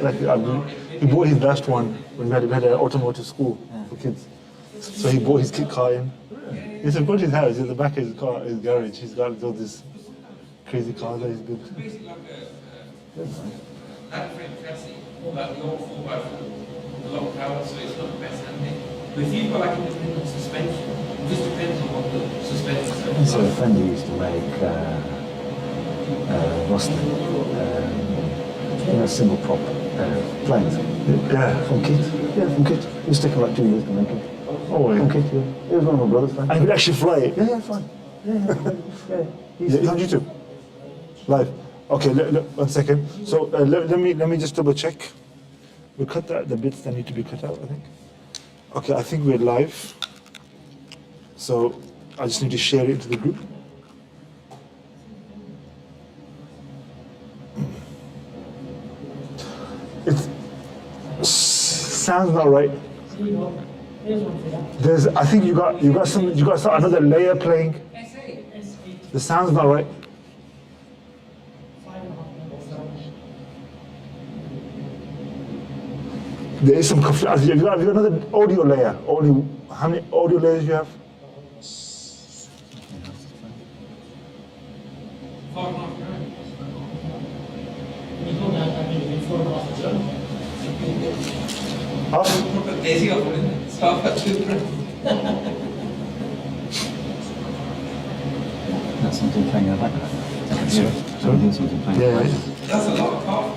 like he bought his last one when we had an automotive school for kids. So he bought his kit car in. He said, go to his house, in the back of his car, his garage, he's got all this crazy cars that he's built. That French chassis, like the old 4x4, a lot of power, so it's not the best handling. But if you've got like independent suspension, it just depends on what the suspension is. So a friend who used to make single prop planes. Yeah. From kit. Yeah, from kit. You stick them like 2 years to make it. Oh, yeah. From kit, yeah. He was one of my brother's friends. And you could actually fly it? Yeah, fine. Yeah. He's on YouTube? Live? Okay, 1 second. So let me just double check. We'll cut the bits that need to be cut out, I think. Okay, I think we're live. So I just need to share it into the group. It sounds not right. I think you got another layer playing. The sound's not right. There is some confusion. Have you got another audio layer? How many audio layers do you have? That's something playing in the background. Sorry? Something playing in the background. That's a lot of power.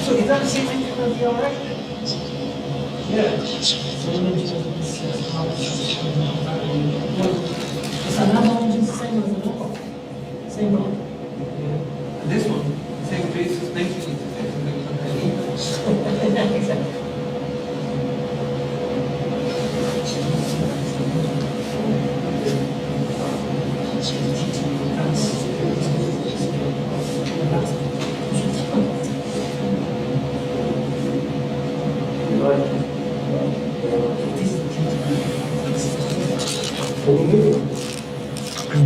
So is that the same engine as the RX? Yeah. So another engine the same as the normal? Same one? This one, same base suspension. Exactly.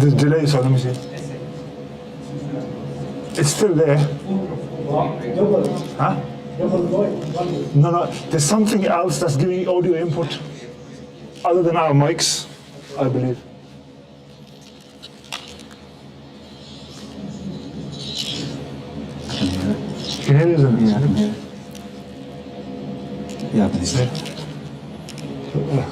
The delay, so let me see. It's still there. Huh? No, there's something else that's giving audio input other than our mics, I believe. I can hear it. You can hear it, isn't it? Yeah, I can hear it. Yeah, I can hear it. Yeah.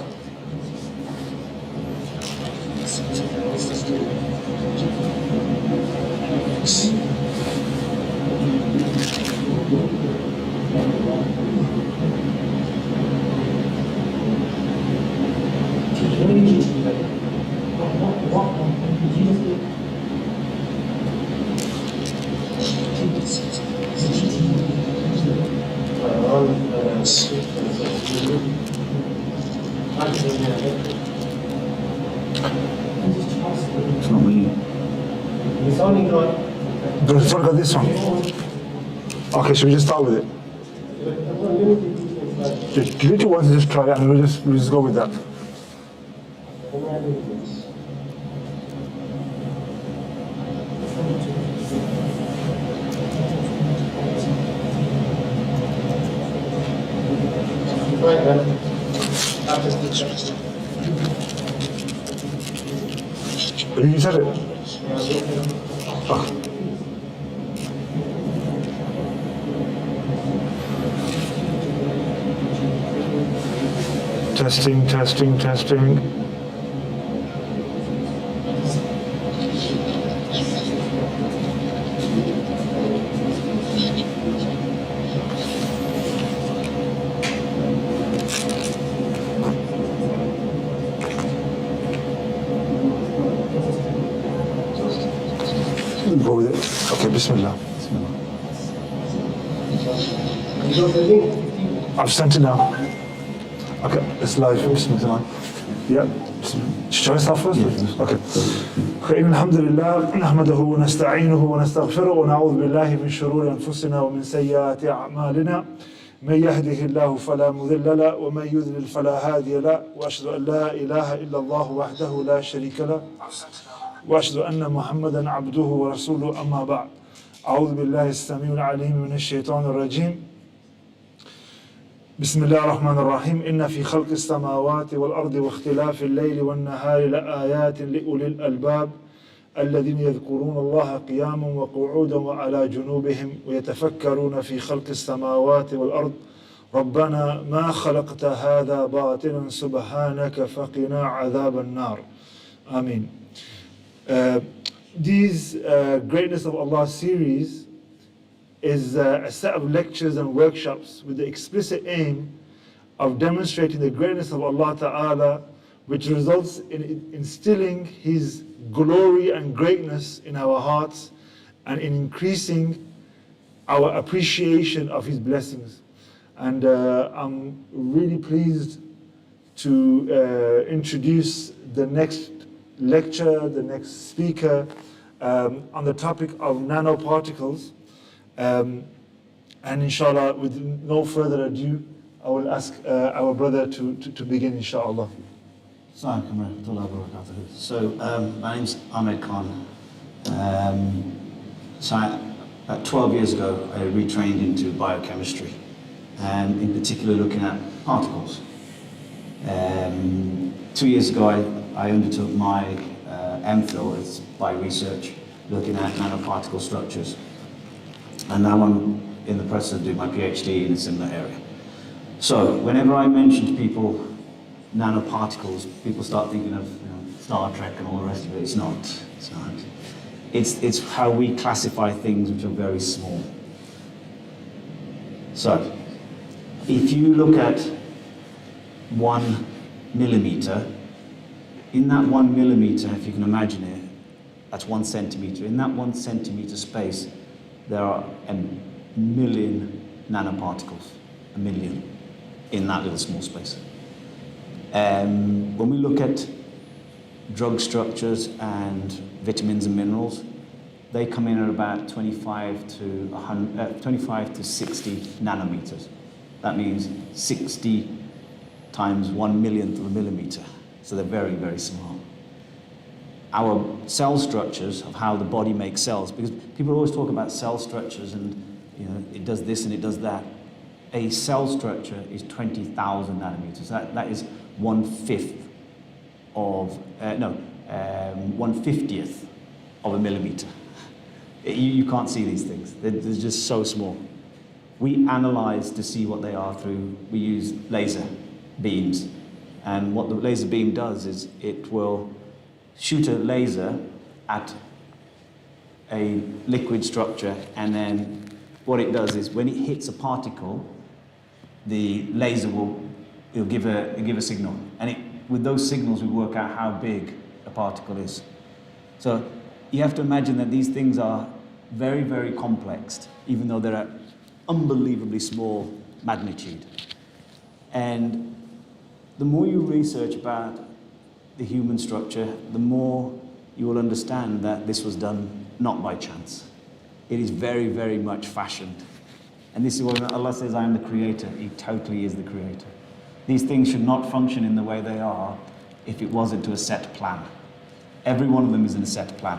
It's not me. It's only got. What about this one? Okay, should we just start with it? Delete it once and just try it, and we'll just go with that. You said it. Oh. Testing, testing, testing. Go with it. Okay, Bismillah. I've sent it now. Okay, it's live. Bismillah. Yeah. Shall I start first? Okay. إن الحمد لله نحمده ونستعينه ونستغفره ونعوذ بالله من شرور أنفسنا ومن سيئات أعمالنا من يهده الله فلا مضل له ومن يضلل فلا هادي له وأشهد أن لا إله إلا الله وحده لا شريك له وأشهد أن محمدا عبده ورسوله أما بعد أعوذ بالله السميع العليم من الشيطان الرجيم بسم الله الرحمن الرحيم إن في خلق السماوات والأرض واختلاف الليل والنهار لآيات لأولي الألباب الذين يذكرون الله قياما وقعودا وعلى جنوبهم ويتفكرون في خلق السماوات والأرض ربنا ما خلقت هذا باطلا سبحانك فقنا عذاب النار آمين. These Greatness of Allah series is a set of lectures and workshops with the explicit aim of demonstrating the greatness of Allah Ta'ala, which results in instilling His glory and greatness in our hearts and in increasing our appreciation of His blessings. And I'm really pleased to introduce the next lecture, the next speaker on the topic of nanoparticles. And inshallah, with no further ado, I will ask our brother to begin, inshallah. Assalamualaikum warahmatullahi wabarakatuh. So, my name's Ahmed Khan. About 12 years ago, I retrained into biochemistry, and in particular looking at particles. 2 years ago, I undertook my MPhil, it's by research, looking at nanoparticle structures. And now I'm in the process of doing my PhD in a similar area. So whenever I mention to people nanoparticles, people start thinking of Star Trek and all the rest of it. It's not. It's not. It's how we classify things which are very small. So if you look at 1 millimeter, in that 1 millimeter, if you can imagine it, that's 1 centimeter. In that 1 centimeter space, there are a million nanoparticles, a million, in that little small space. When we look at drug structures and vitamins and minerals, they come in at about 25 to 60 nanometers. That means 60 times 1 millionth of a millimeter. So they're very, very small. Our cell structures of how the body makes cells, because people always talk about cell structures and it does this and it does that. A cell structure is 20,000 nanometers. That is 1/5 of 1/50th of a millimeter. You can't see these things. They're just so small. We analyze to see what they are we use laser beams. And what the laser beam does is it will shoot a laser at a liquid structure, and then what it does is when it hits a particle, the laser will give a signal, and with those signals we work out how big a particle is. So you have to imagine that these things are very, very complex, even though they're at unbelievably small magnitude. And the more you research about the human structure, the more you will understand that this was done not by chance. It is very, very much fashioned. And this is what Allah says, I am the creator. He totally is the creator. These things should not function in the way they are if it wasn't to a set plan. Every one of them is in a set plan.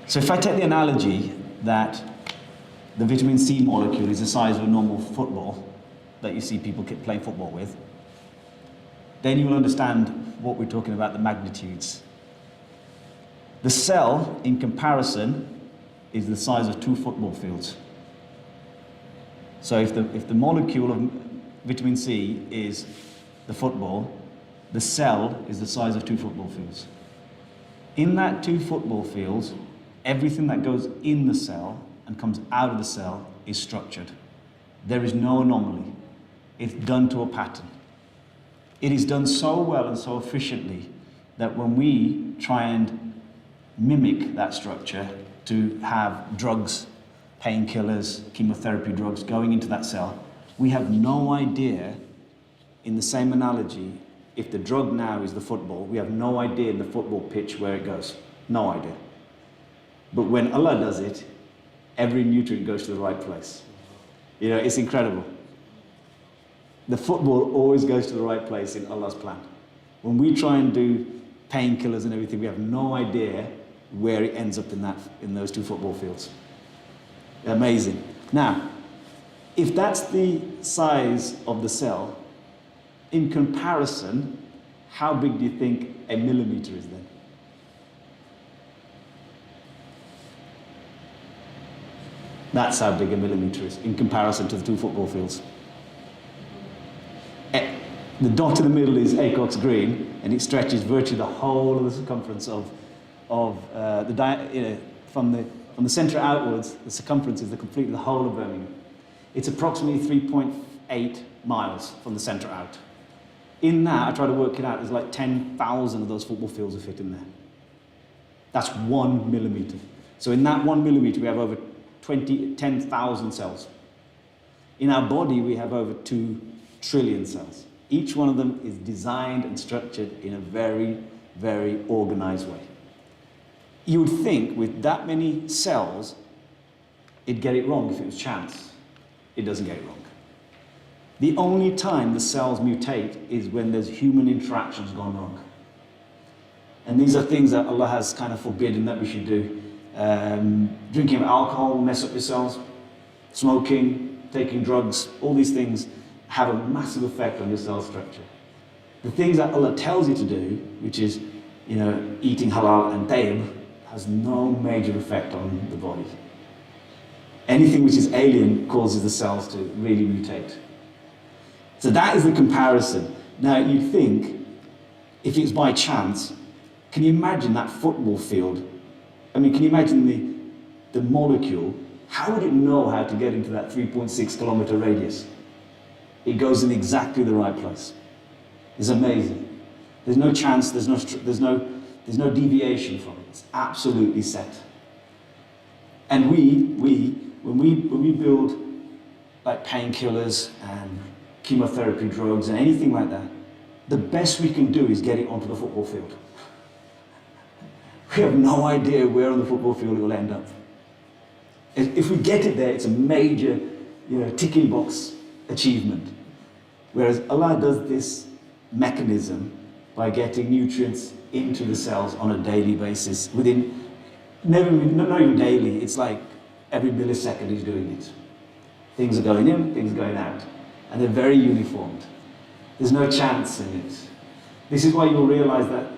So if I take the analogy that the vitamin C molecule is the size of a normal football that you see people playing football with, then you will understand what we're talking about, the magnitudes. The cell, in comparison, is the size of 2 football fields. So if the molecule of vitamin C is the football, the cell is the size of 2 football fields. In that 2 football fields, everything that goes in the cell and comes out of the cell is structured. There is no anomaly. It's done to a pattern. It is done so well and so efficiently that when we try and mimic that structure to have drugs, painkillers, chemotherapy drugs going into that cell, we have no idea, in the same analogy, if the drug now is the football, we have no idea in the football pitch where it goes. No idea. But when Allah does it, every nutrient goes to the right place. You know, it's incredible. The football always goes to the right place in Allah's plan. When we try and do painkillers and everything, we have no idea where it ends up in those two football fields. Amazing. Now, if that's the size of the cell, in comparison, how big do you think a millimeter is then? That's how big a millimeter is in comparison to the two football fields. The dot in the middle is Acock's green, and it stretches virtually the whole of the circumference from the centre outwards. The circumference is the whole of Birmingham. It's approximately 3.8 miles from the centre out. In that, I try to work it out, there's like 10,000 of those football fields are fit in there. That's 1 millimetre. So in that 1 millimetre, we have over 10,000 cells. In our body, we have over 2 trillion cells. Each one of them is designed and structured in a very, very organized way. You would think with that many cells, it'd get it wrong if it was chance. It doesn't get it wrong. The only time the cells mutate is when there's human interactions gone wrong. And these are things that Allah has kind of forbidden that we should do. Drinking of alcohol will mess up your cells. Smoking, taking drugs, all these things have a massive effect on your cell structure. The things that Allah tells you to do, which is, eating halal and tayyib, has no major effect on the body. Anything which is alien causes the cells to really mutate. So that is the comparison. Now you'd think, if it's by chance, can you imagine that football field? I mean, can you imagine the molecule? How would it know how to get into that 3.6 kilometer radius? It goes in exactly the right place. It's amazing. There's no chance, there's no deviation from it. It's absolutely set. And when we build like painkillers and chemotherapy drugs and anything like that, the best we can do is get it onto the football field. We have no idea where on the football field it will end up. If we get it there, it's a major, ticking box achievement. Whereas Allah does this mechanism by getting nutrients into the cells on a daily basis. Not even daily, it's like every millisecond he's doing it. Things are going in, things are going out. And they're very uniformed. There's no chance in it. This is why you'll realize that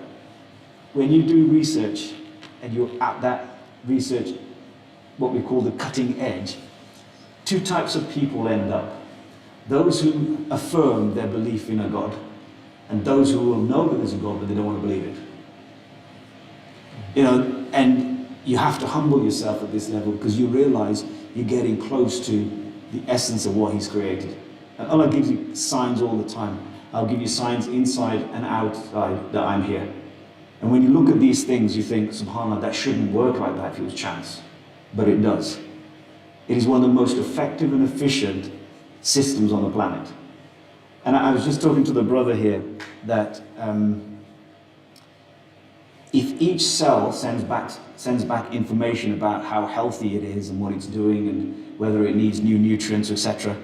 when you do research and you're at that research, what we call the cutting edge, 2 types of people end up. Those who affirm their belief in a God, and those who will know that there's a God, but they don't want to believe it. And you have to humble yourself at this level because you realize you're getting close to the essence of what He's created. And Allah gives you signs all the time. I'll give you signs inside and outside that I'm here. And when you look at these things, you think, subhanAllah, that shouldn't work like that if it was chance. But it does. It is one of the most effective and efficient systems on the planet. And I was just talking to the brother here that if each cell sends back information about how healthy it is and what it's doing and whether it needs new nutrients, etc.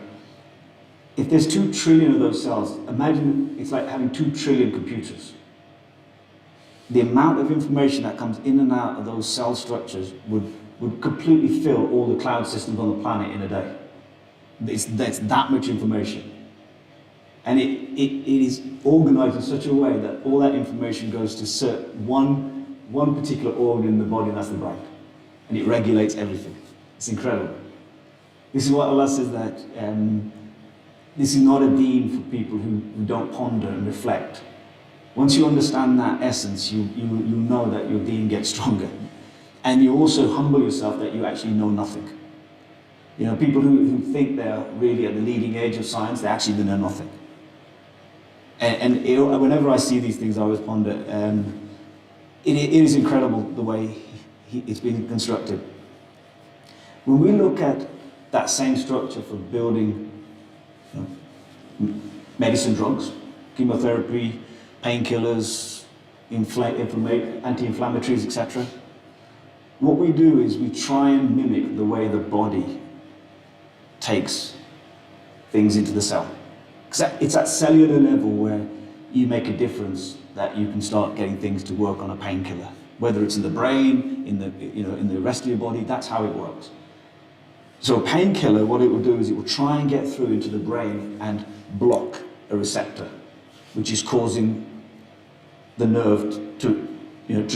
If there's 2 trillion of those cells, imagine it's like having 2 trillion computers. The amount of information that comes in and out of those cell structures would completely fill all the cloud systems on the planet in a day. That's that much information. And it is organized in such a way that all that information goes to one particular organ in the body, and that's the brain. And it regulates everything. It's incredible. This is what Allah says that this is not a deen for people who don't ponder and reflect. Once you understand that essence, you know that your deen gets stronger. And you also humble yourself that you actually know nothing. People who think they're really at the leading edge of science, they actually know nothing. And whenever I see these things, I always ponder. It is incredible the way it's been constructed. When we look at that same structure for building medicine drugs, chemotherapy, painkillers, anti-inflammatories, etc., what we do is we try and mimic the way the body takes things into the cell. Because it's at cellular level where you make a difference that you can start getting things to work on a painkiller. Whether it's in the brain, in the rest of your body, that's how it works. So a painkiller, what it will do is it will try and get through into the brain and block a receptor, which is causing the nerve to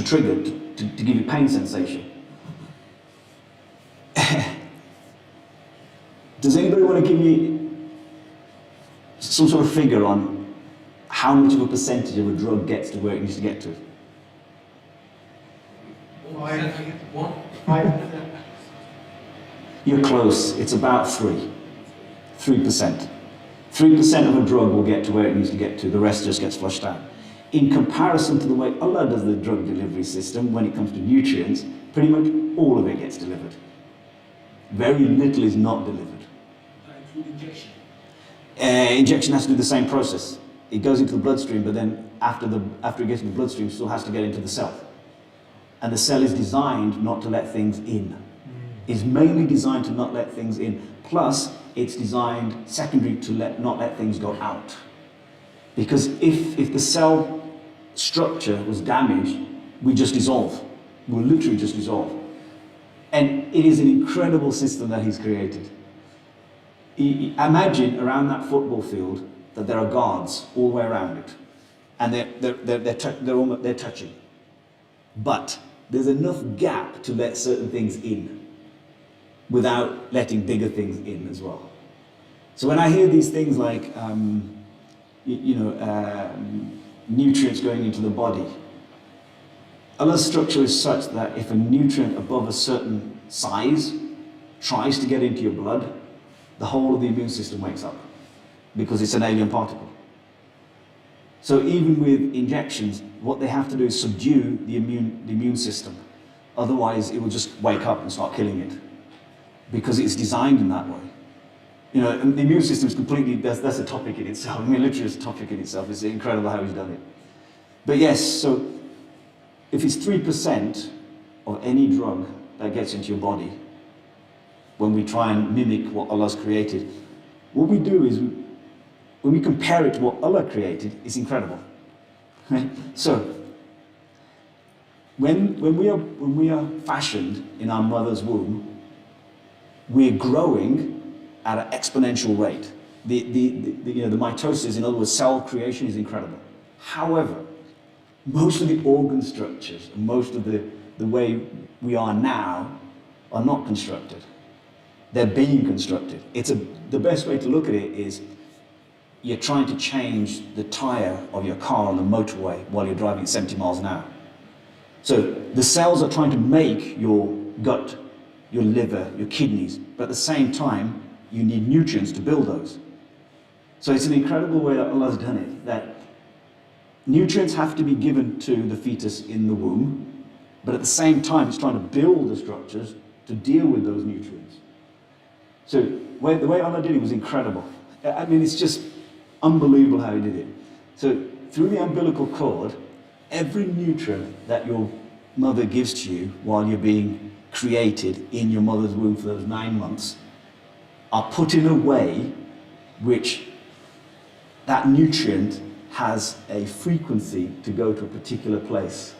trigger, to give you pain sensation. Does anybody want to give me some sort of figure on how much of a percentage of a drug gets to where it needs to get to? 1%. 5%. You're close. It's about 3%. 3% of a drug will get to where it needs to get to. The rest just gets flushed out. In comparison to the way Allah does the drug delivery system, when it comes to nutrients, pretty much all of it gets delivered. Very little is not delivered. Injection. Injection has to do the same process. It goes into the bloodstream, but then after it gets into the bloodstream, it still has to get into the cell. And the cell is designed not to let things in. It's mainly designed to not let things in. Plus, it's designed secondary to not let things go out. Because if the cell structure was damaged, we just dissolve. We'll literally just dissolve. And it is an incredible system that he's created. Imagine around that football field that there are guards all the way around it, and they're touching. But there's enough gap to let certain things in, without letting bigger things in as well. So when I hear these things like, nutrients going into the body, Allah's structure is such that if a nutrient above a certain size tries to get into your blood, the whole of the immune system wakes up because it's an alien particle. So even with injections, what they have to do is subdue the immune system. Otherwise, it will just wake up and start killing it because it's designed in that way. And the immune system is completely, that's a topic in itself. I mean, literally it's a topic in itself. It's incredible how he's done it. But yes, so if it's 3% of any drug that gets into your body, when we try and mimic what Allah's created, what we do is, when we compare it to what Allah created, it's incredible. Right? So, when we are fashioned in our mother's womb, we're growing at an exponential rate. The mitosis, in other words, cell creation, is incredible. However, most of the organ structures, and most of the way we are now, are not constructed. They're being constructed. The best way to look at it is, you're trying to change the tire of your car on the motorway while you're driving 70 miles an hour. So the cells are trying to make your gut, your liver, your kidneys, but at the same time, you need nutrients to build those. So it's an incredible way that Allah's done it, that nutrients have to be given to the fetus in the womb, but at the same time, it's trying to build the structures to deal with those nutrients. So the way Allah did it was incredible. I mean, it's just unbelievable how he did it. So through the umbilical cord, every nutrient that your mother gives to you while you're being created in your mother's womb for those 9 months are put in a way which that nutrient has a frequency to go to a particular place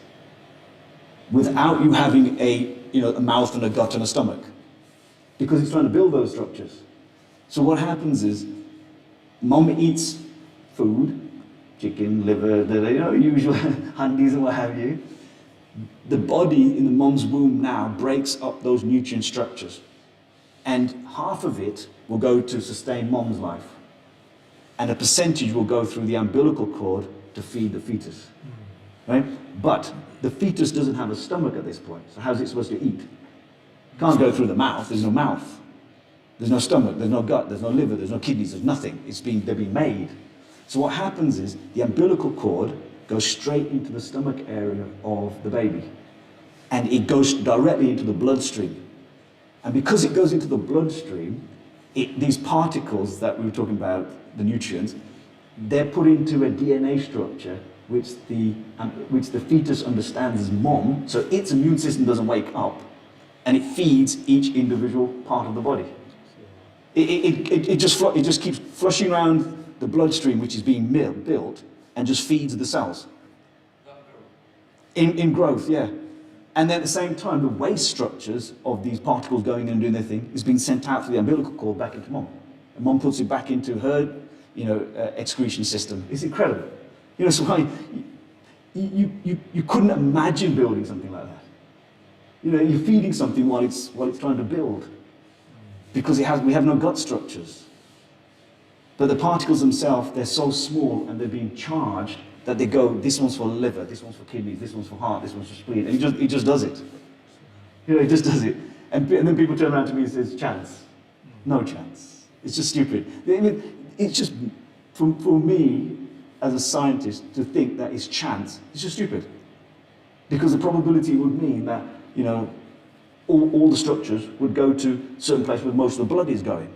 without you having a mouth and a gut and a stomach, because it's trying to build those structures. So what happens is, mom eats food, chicken, liver, the usual handies and what have you. The body in the mom's womb now breaks up those nutrient structures, and half of it will go to sustain mom's life, and a percentage will go through the umbilical cord to feed the fetus. Right? But the fetus doesn't have a stomach at this point, so how's it supposed to eat? It can't go through the mouth. There's no mouth. There's no stomach, there's no gut, there's no liver, there's no kidneys, there's nothing. They're being made. So what happens is, the umbilical cord goes straight into the stomach area of the baby. And it goes directly into the bloodstream. And because it goes into the bloodstream, these particles that we were talking about, the nutrients, they're put into a DNA structure which the fetus understands as mom, so its immune system doesn't wake up, and it feeds each individual part of the body. It just keeps flushing around the bloodstream, which is being built, and just feeds the cells. In growth, yeah. And then at the same time, the waste structures of these particles going in and doing their thing is being sent out through the umbilical cord back into mom. And mom puts it back into her, excretion system. It's incredible. So you couldn't imagine building something like that. You're feeding something while it's trying to build, because we have no gut structures. But the particles themselves, they're so small and they're being charged that they go, this one's for liver, this one's for kidneys, this one's for heart, this one's for spleen, and it just does it. It just does it. And then people turn around to me and say, chance. No chance. It's just stupid. It's just, for me, as a scientist, to think that it's chance, it's just stupid. Because the probability would mean that, all the structures would go to a certain place where most of the blood is going,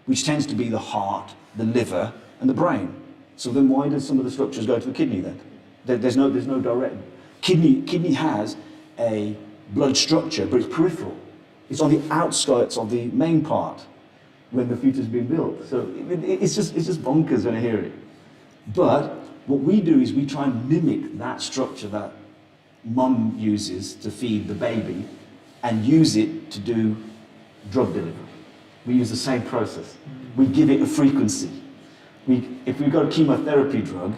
which tends to be the heart, the liver, and the brain. So then why does some of the structures go to the kidney then? There's no direct. Kidney has a blood structure, but it's peripheral. It's on the outskirts of the main part when the fetus is being built. So it's just bonkers when I hear it. But what we do is we try and mimic that structure that mum uses to feed the baby and use it to do drug delivery. We use the same process. We give it a frequency. If we've got a chemotherapy drug,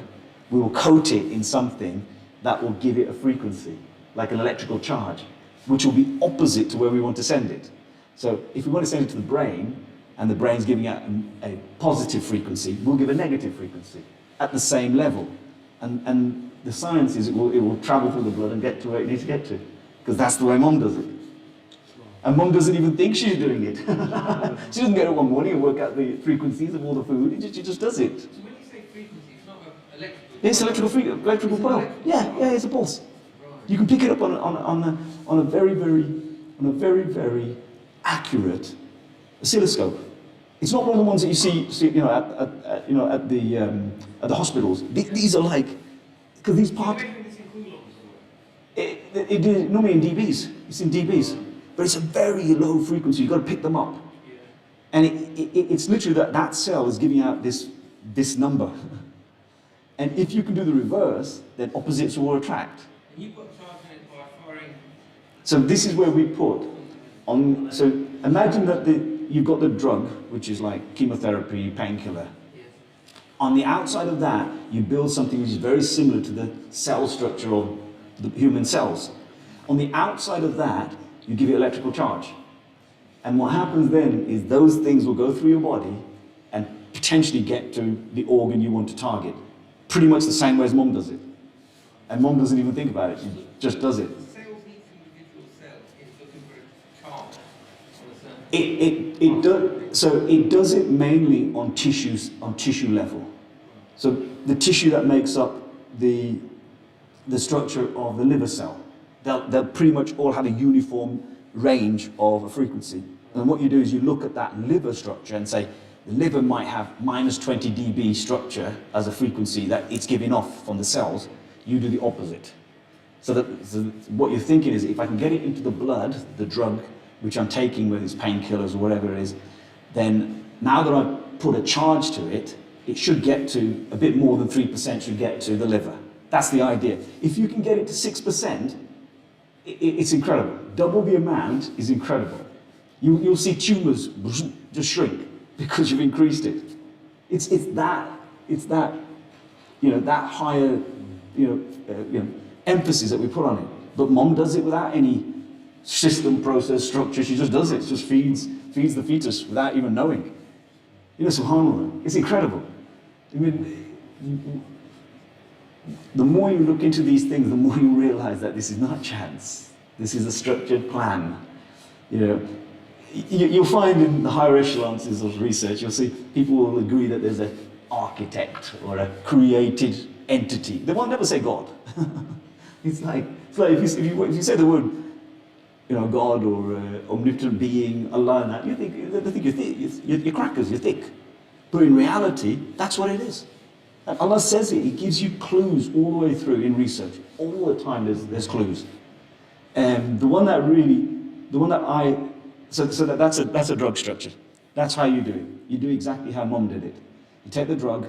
we will coat it in something that will give it a frequency, like an electrical charge, which will be opposite to where we want to send it. So if we want to send it to the brain, and the brain's giving out a positive frequency, we'll give a negative frequency at the same level. And the science is it will travel through the blood and get to where it needs to get to, because that's the way mom does it. And mom doesn't even think she's doing it. She doesn't get up one morning and work out the frequencies of all the food. She just does it. So when you say frequency, it's not electrical. It's electrical pulse. Yeah, it's a pulse. Right. You can pick it up on a very, very accurate oscilloscope. It's not one of the ones that you see at the hospitals. These are like, because these parts. It normally in dBs. It's in dBs. But it's a very low frequency. You've got to pick them up. Yeah. And it's literally that cell is giving out this number. And if you can do the reverse, then opposites will attract. And you've got charging it by firing. So this is where we put on. So imagine that you've got the drug, which is like chemotherapy, painkiller. Yes. On the outside of that, you build something which is very similar to the cell structure of the human cells. On the outside of that, you give it electrical charge. And what happens then is those things will go through your body and potentially get to the organ you want to target. Pretty much the same way as mom does it. And mom doesn't even think about it, she just does it. Cells, each individual cell is looking for a charge on a certain. So it does it mainly on tissue level. So the tissue that makes up the structure of the liver cell, they'll pretty much all have a uniform range of a frequency. And what you do is you look at that liver structure and say, the liver might have minus 20 dB structure as a frequency that it's giving off from the cells. You do the opposite. So what you're thinking is, if I can get it into the blood, the drug, which I'm taking, whether it's painkillers or whatever it is, then now that I've put a charge to it, it should get to a bit more than 3% should get to the liver. That's the idea. If you can get it to 6%, it's incredible. Double the amount is incredible. You'll see tumors just shrink because you've increased it. It's that that higher emphasis that we put on it. But mom does it without any system, process, structure. She just does it. She just feeds the fetus without even knowing. Subhanallah. It's incredible. I mean, the more you look into these things, the more you realize that this is not chance. This is a structured plan. You'll find in the higher echelons of research, you'll see people will agree that there's an architect or a created entity. They won't never say God. It's like if you say the word, God or omnipotent being, Allah, and that, they think you're crackers, you're thick. But in reality, that's what it is. And Allah says it. He gives you clues all the way through in research. All the time there's clues. And that's a drug structure. That's how you do it. You do exactly how Mom did it. You take the drug,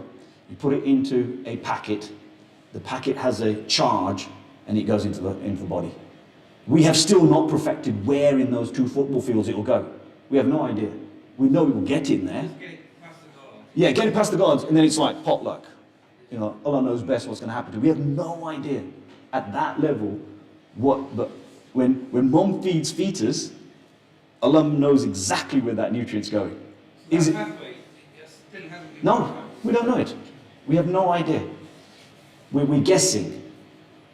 you put it into a packet, the packet has a charge, and it goes into the body. We have still not perfected where in those 2 football fields it will go. We have no idea. We know it will get in there. Just get it past the goal. Yeah, get it past the guards, and then it's like potluck. You know, Allah knows best what's going to happen to it. We have no idea at that level what, but when Mom feeds fetus, Allah knows exactly where that nutrient's going. Is That it? pathway, still hasn't been No, found. we don't know it. We have no idea. We're guessing.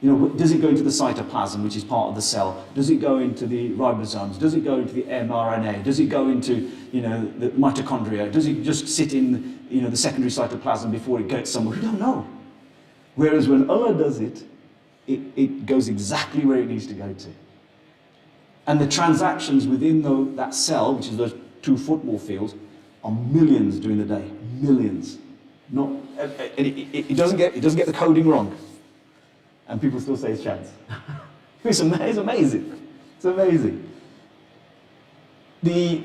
You know, does it go into the cytoplasm, which is part of the cell? Does it go into the ribosomes? Does it go into the mRNA? Does it go into, you know, the mitochondria? Does it just sit in, you know, the secondary cytoplasm before it gets somewhere? We don't know. Whereas when Allah does it, it goes exactly where it needs to go to. And the transactions within that cell, which is those 2 football fields, are millions during the day. Millions. Not, it doesn't get the coding wrong. And people still say it's chance. It's amazing. It's amazing. I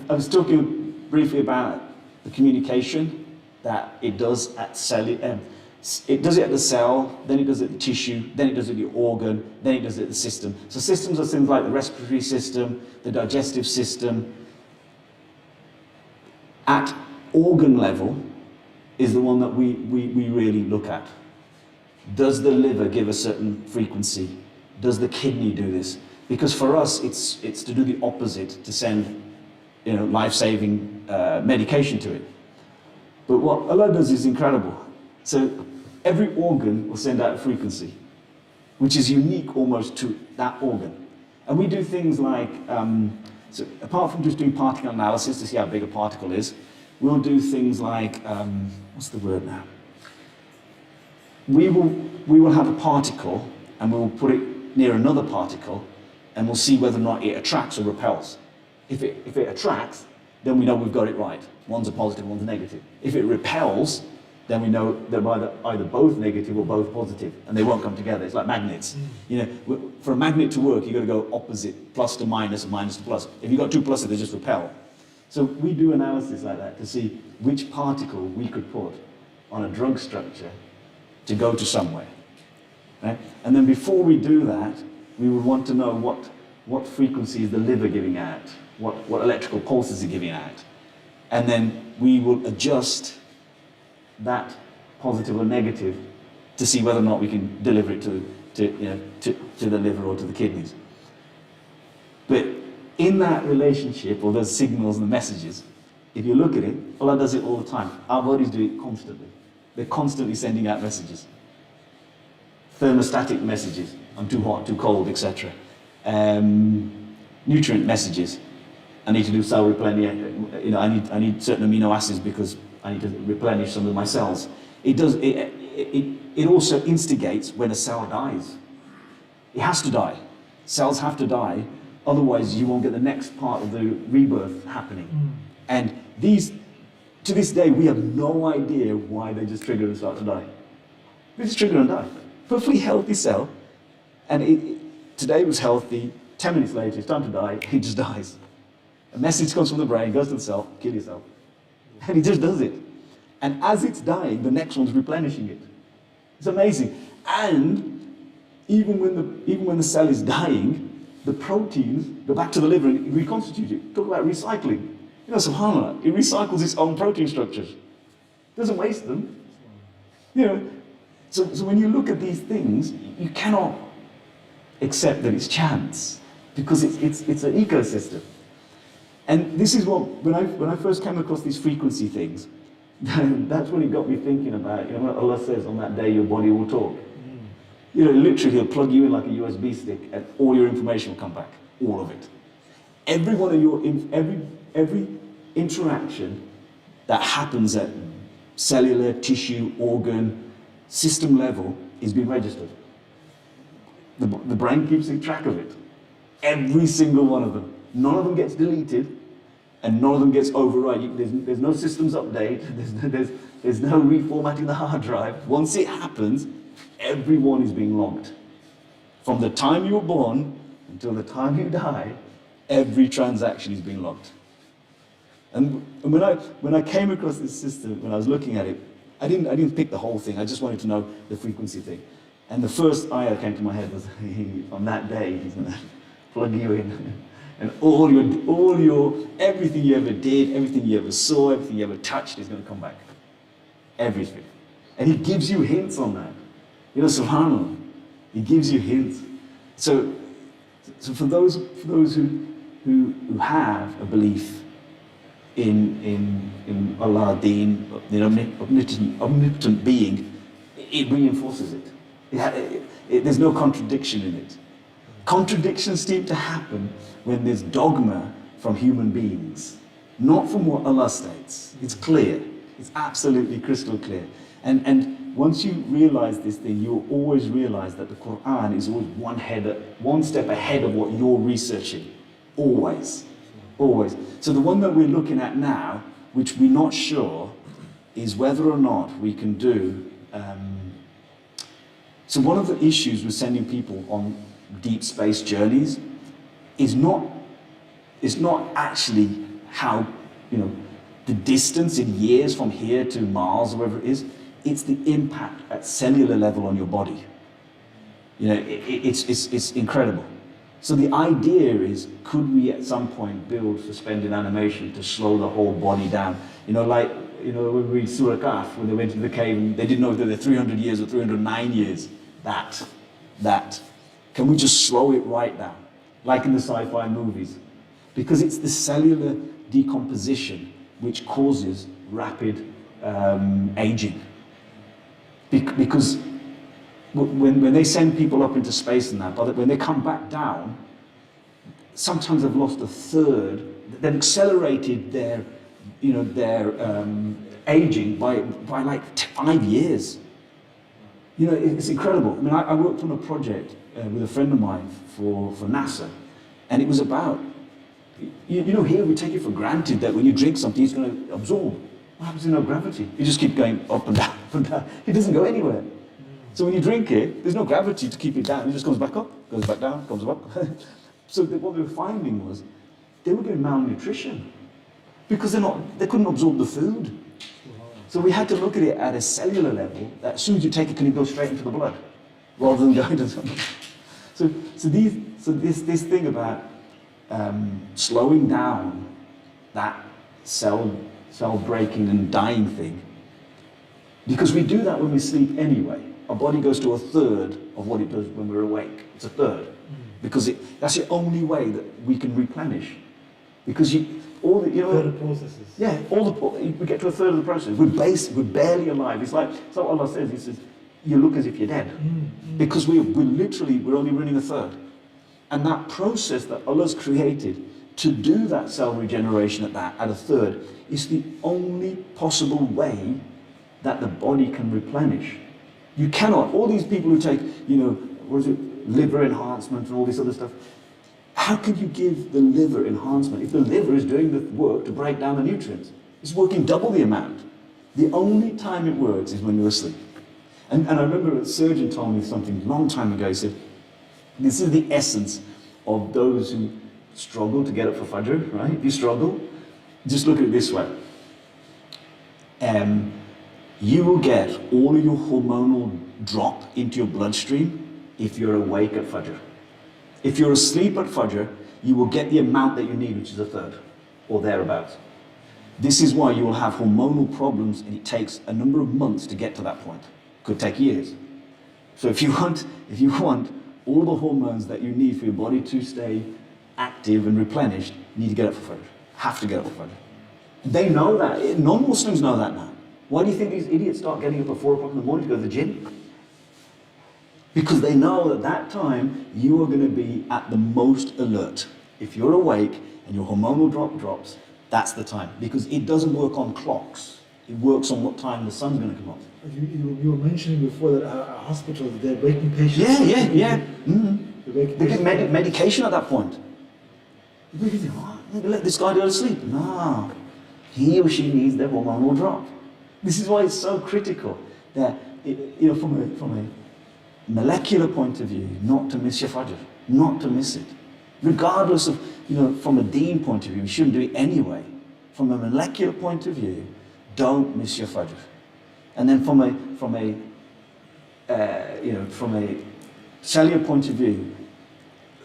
was talking briefly about the communication that it does at cell. It does it at the cell, then it does it at the tissue, then it does it at the organ, then it does it at the system. So systems are things like the respiratory system, the digestive system. At organ level is the one that we really look at. Does the liver give a certain frequency? Does the kidney do this? Because for us, it's to do the opposite, to send, you know, life-saving medication to it. But what Allah does is incredible. So every organ will send out a frequency, which is unique almost to that organ. And we do things like, so apart from just doing particle analysis to see how big a particle is, we'll do things like, what's the word now? We will have a particle and we will put it near another particle and we'll see whether or not it attracts or repels. If it attracts, then we know we've got it right. One's a positive, one's a negative. If it repels, then we know they're either both negative or both positive, and they won't come together. It's like magnets. You know, for a magnet to work, you've got to go opposite, plus to minus and minus to plus. If you've got 2 pluses, they just repel. So we do analysis like that to see which particle we could put on a drug structure to go to somewhere. Right? And then before we do that, we would want to know what frequency is the liver giving out, what electrical pulses are giving out. And then we will adjust that positive or negative to see whether or not we can deliver it to the liver or to the kidneys. But in that relationship, or those signals and the messages, if you look at it, Allah does it all the time. Our bodies do it constantly. They're constantly sending out messages. Thermostatic messages, I'm too hot, too cold, etc. Nutrient messages. I need to do cell replenish, you know, I need certain amino acids because I need to replenish some of my cells. It also instigates when a cell dies. It has to die. Cells have to die, otherwise you won't get the next part of the rebirth happening. And to this day, we have no idea why they just trigger and start to die. They just trigger and die. Perfectly healthy cell, and today it was healthy, 10 minutes later, it's time to die, it just dies. A message comes from the brain, goes to the cell, kill yourself. And it just does it. And as it's dying, the next one's replenishing it. It's amazing. And even when the cell is dying, the proteins go back to the liver and reconstitute it. Talk about recycling. You know, subhanAllah, it recycles its own protein structures. Doesn't waste them. You know, so when you look at these things, you cannot accept that it's chance, because it's an ecosystem. And this is what, when I first came across these frequency things, that's when it got me thinking about, you know, what Allah says, on that day your body will talk. You know, literally he'll plug you in like a USB stick and all your information will come back, all of it. Every one of your, every interaction that happens at cellular, tissue, organ, system level is being registered. The brain keeps track of it. Every single one of them. None of them gets deleted, and none of them gets overwritten. There's no systems update. There's no reformatting the hard drive. Once it happens, everyone is being logged. From the time you were born until the time you die, every transaction is being logged. And when I came across this system, when I was looking at it, I didn't pick the whole thing. I just wanted to know the frequency thing. And the first ayah that came to my head was, on that day, he's going to plug you in. And all your, everything you ever did, everything you ever saw, everything you ever touched is going to come back. Everything. And he gives you hints on that. You know, subhanAllah. He gives you hints. So for those who have a belief in Allah, Deen, the omnipotent being, it reinforces it. There's no contradiction in it. Contradictions seem to happen when there's dogma from human beings, not from what Allah states. It's clear. It's absolutely crystal clear. And once you realize this thing, you'll always realize that the Quran is always one step ahead of what you're researching. Always. Always. So the one that we're looking at now, which we're not sure, is whether or not we can do. So one of the issues with sending people on deep space journeys is not actually how, the distance in years from here to Mars or wherever it is. It's the impact at cellular level on your body. It's incredible. So the idea is, could we at some point build suspended animation to slow the whole body down? When we read Surah Kahf, when they went into the cave and they didn't know whether they're 300 years or 309 years. That. Can we just slow it right down? Like in the sci-fi movies. Because it's the cellular decomposition which causes rapid aging. Because when they send people up into space and that, but when they come back down, sometimes they've lost a third. They've accelerated their aging by like 5 years. It's incredible. I mean, I worked on a project with a friend of mine for NASA, and it was about, here we take it for granted that when you drink something, it's going to absorb. What happens in no gravity? You just keep going up and down, up and down. It doesn't go anywhere. So when you drink it, there's no gravity to keep it down. It just goes back up, goes back down, comes up. So what they were finding was they were doing malnutrition because they couldn't absorb the food. So we had to look at it at a cellular level, that as soon as you take it, can it go straight into the blood, rather than going to something. So this thing about slowing down that cell breaking and dying thing, because we do that when we sleep anyway. Our body goes to a third of what it does when we're awake. It's a third, because that's the only way that we can replenish. Because third of processes. Yeah, we get to a third of the process. We're barely alive. It's like, so Allah says, He says, you look as if you're dead. Because we're only running a third. And that process that Allah's created to do that cell regeneration at a third is the only possible way that the body can replenish. You cannot, all these people who take, liver enhancement and all this other stuff, how can you give the liver enhancement if the liver is doing the work to break down the nutrients? It's working double the amount. The only time it works is when you're asleep. And I remember a surgeon told me something a long time ago. He said, this is the essence of those who struggle to get up for Fajr, right? If you struggle, just look at it this way. You will get all of your hormonal drop into your bloodstream if you're awake at Fajr. If you're asleep at Fajr, you will get the amount that you need, which is a third, or thereabouts. This is why you will have hormonal problems, and it takes a number of months to get to that point. Could take years. So if you want all the hormones that you need for your body to stay active and replenished, you need to get up for Fajr. Have to get up for Fajr. They know that. Non-Muslims know that now. Why do you think these idiots start getting up at 4 o'clock in the morning to go to the gym? Because they know at that time, you are going to be at the most alert. If you're awake and your hormonal drops, that's the time. Because it doesn't work on clocks. It works on what time the sun's going to come up. You were mentioning before that hospitals, they're waking patients. Yeah. Mm-hmm. They give medication at that point. You think, let this guy go to sleep. No. He or she needs their hormonal drop. This is why it's so critical that, from a molecular point of view, not to miss your Fajr, not to miss it. Regardless of, from a deen point of view, you shouldn't do it anyway. from a molecular point of view, don't miss your fajr. And then from a cellular point of view,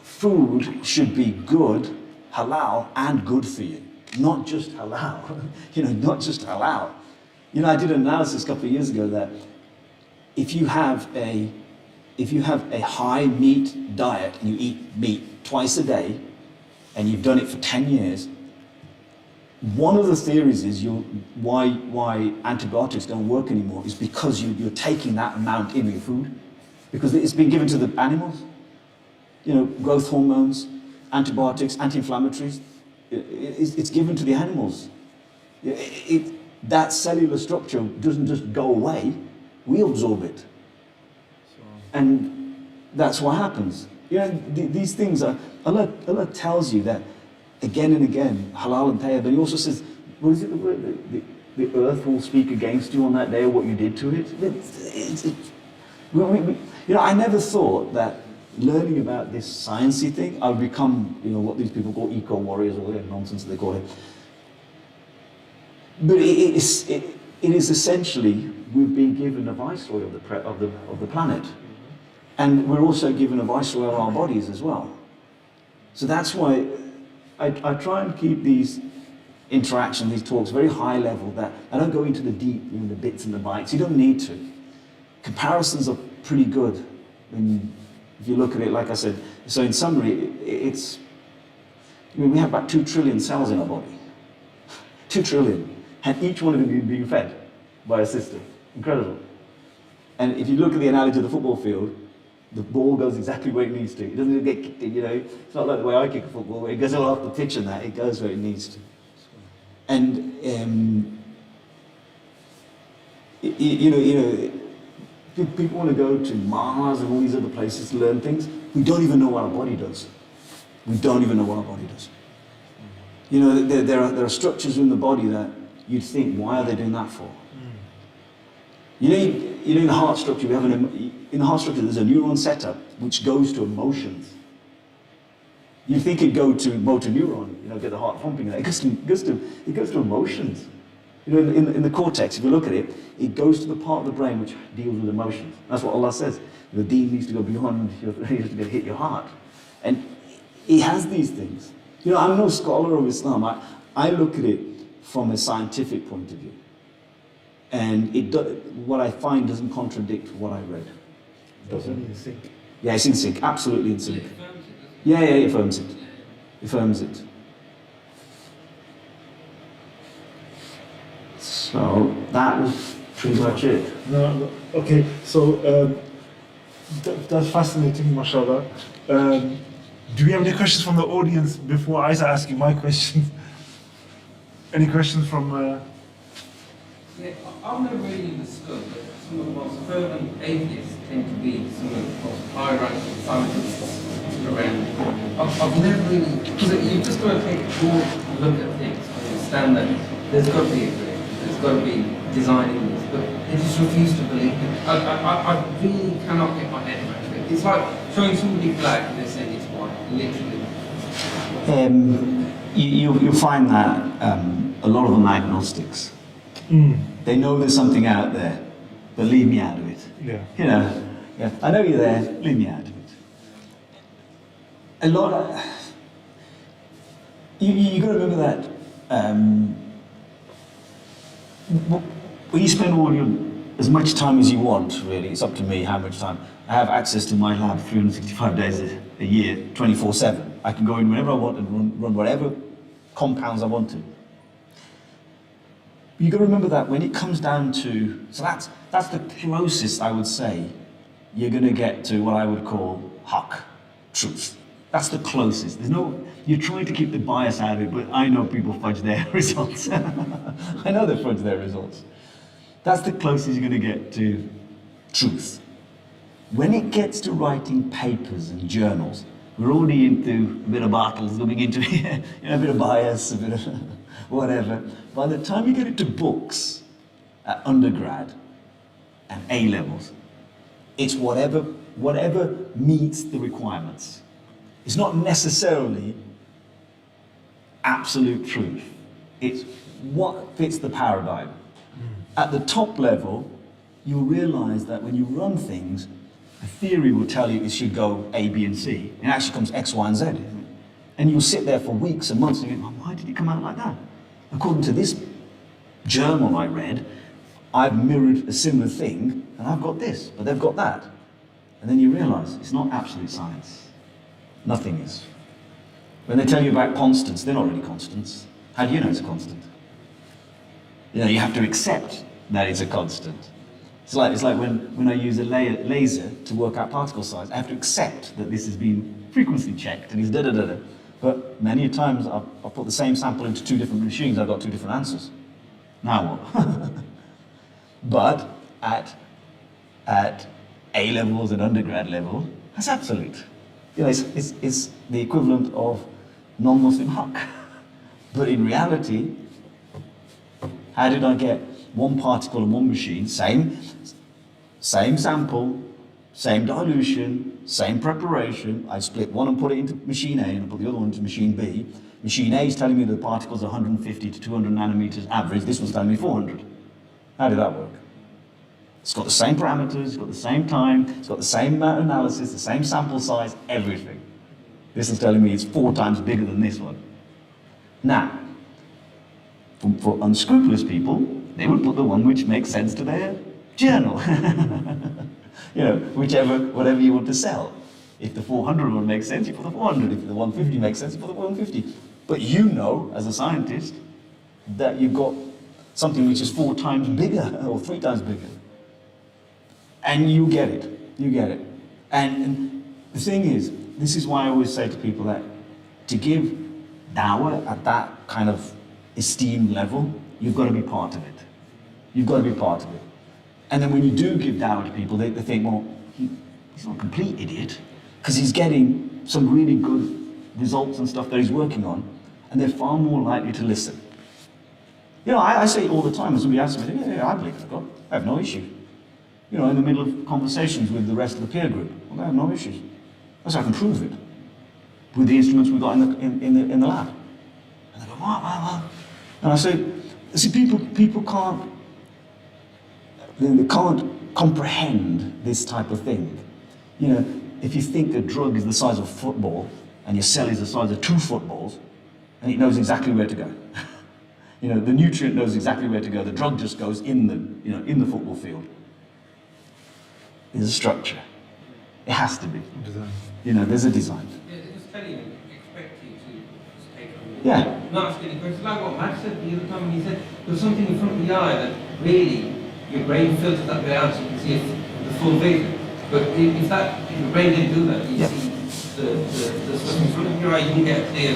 food should be good, halal, and good for you. Not just halal, not just halal. I did an analysis a couple of years ago that if you have a high meat diet and you eat meat twice a day, and you've done it for 10 years, one of the theories is why antibiotics don't work anymore is because you're taking that amount in your food, because it's been given to the animals. Growth hormones, antibiotics, anti-inflammatories, it's given to the animals. That cellular structure doesn't just go away, we absorb it. And that's what happens. These things are, Allah tells you that again and again, halal and tayyib, but he also says, what is it, the word? The earth will speak against you on that day, what you did to it. I never thought that learning about this sciencey thing, I would become, what these people call eco-warriors or whatever nonsense they call it. But it is essentially, we've been given a viceroy of the planet. And we're also given a viceroy of our bodies as well. So that's why I try and keep these interactions, these talks, very high level, that I don't go into the deep, the bits and the bytes. You don't need to. Comparisons are pretty good if you look at it, like I said. So in summary, we have about 2 trillion cells in our body. 2 trillion. And each one of them is being fed by a system. Incredible. And if you look at the analogy of the football field, the ball goes exactly where it needs to. It doesn't get kicked in, It's not like the way I kick a football, where it goes all off the pitch and that. It goes where it needs to. And, people want to go to Mars and all these other places to learn things. We don't even know what our body does. We don't even know what our body does. There are structures in the body that you'd think, why are they doing that for? In the heart structure, in the heart structure, there's a neuron setup which goes to emotions. You think it'd go to motor neuron, get the heart pumping. It goes to emotions. In the cortex, if you look at it, it goes to the part of the brain which deals with emotions. That's what Allah says. The deen needs to go beyond, it needs to hit your heart. And it has these things. I'm no scholar of Islam. I look at it from a scientific point of view. And what I find doesn't contradict what I read. It's only in sync. Yeah, it's in sync, absolutely in sync. It affirms it, Yeah, it affirms it. It affirms it. So that was pretty much it. No, okay, so that's fascinating, mashallah. Do we have any questions from the audience before I start asking my questions? Any questions from... Yeah, I've never really understood that some of the most fervent atheists tend to be some of the most high-ranking scientists around. I've never really, because you've just got to take a broad look at things to understand that there's got to be a creator, there's got to be design in this, but they just refuse to believe it. I really cannot get my head around it. It's like showing somebody black and they're saying it's white, literally. You'll find that a lot of them are agnostics. They know there's something out there, but leave me out of it. Yeah. I know you're there, leave me out of it. A lot of... You got to remember that when you spend as much time as you want, really, it's up to me how much time. I have access to my lab 365 days a year, 24/7. I can go in whenever I want and run whatever compounds I want to. You got to remember that when it comes down to, so that's the closest I would say you're going to get to what I would call haqq, truth. That's the closest. You're trying to keep the bias out of it, but I know people fudge their results. I know they fudge their results. That's the closest you're going to get to truth. When it gets to writing papers and journals, we're already into a bit of battles, looking into a bit of bias, a bit of whatever. By the time you get into books at undergrad and A levels, it's whatever meets the requirements. It's not necessarily absolute truth. It's what fits the paradigm. At the top level, you'll realize that when you run things, the theory will tell you it should go A, B, and C. It actually comes X, Y, and Z. And you'll sit there for weeks and months and you go, oh, why did it come out like that? According to this journal I read, I've mirrored a similar thing and I've got this, but they've got that. And then you realize it's not absolute science. Nothing is. When they tell you about constants, they're not really constants. How do you know it's a constant? You know, you have to accept that it's a constant. It's like when I use a laser to work out particle size, I have to accept that this has been frequency checked and it's da-da-da-da. But many times I've put the same sample into 2 different machines, I've got 2 different answers. Now what? But at A levels and undergrad level, that's absolute. You know, it's the equivalent of non-Muslim haqq. But in reality, how did I get one particle in one machine, same sample, same dilution, same preparation? I split one and put it into machine A and put the other one into machine B. Machine A is telling me the particles are 150 to 200 nanometers average. This one's telling me 400. How did that work? It's got the same parameters, it's got the same time, it's got the same analysis, the same sample size, everything. This is telling me it's 4 times bigger than this one. Now, for unscrupulous people, they would put the one which makes sense to their journal. You know, whatever you want to sell. If the 400 one makes sense, you put the 400. If the 150 makes sense, you put the 150. But you know, as a scientist, that you've got something which is 4 times bigger or 3 times bigger. And you get it. You get it. And the thing is, this is why I always say to people that to give dawah at that kind of esteemed level, you've got to be part of it. You've got to be part of it. And then when you do give dawah to people, they think, well, he's not a complete idiot, because he's getting some really good results and stuff that he's working on, and they're far more likely to listen. You know, I say it all the time when somebody asks me, yeah, I believe in God. I have no issue. You know, in the middle of conversations with the rest of the peer group, well, I have no issues. That's how I can prove it with the instruments we've got in the lab. And they go, what? And I say, see, people can't, they can't comprehend this type of thing. You know, if you think a drug is the size of a football and your cell is the size of 2 footballs, and it knows exactly where to go. You know, the nutrient knows exactly where to go. The drug just goes in the football field. There's a structure. It has to be. Design. You know, there's a design. Yeah, they just tell you, expect you to just take on. Yeah. Not ask any questions. Like what Matt said the other time when he said there's something in front of the eye that really your brain filters that bit out so you can see the full vision. But if your brain didn't do that, you see the stuff in front of your eye, you can get a clear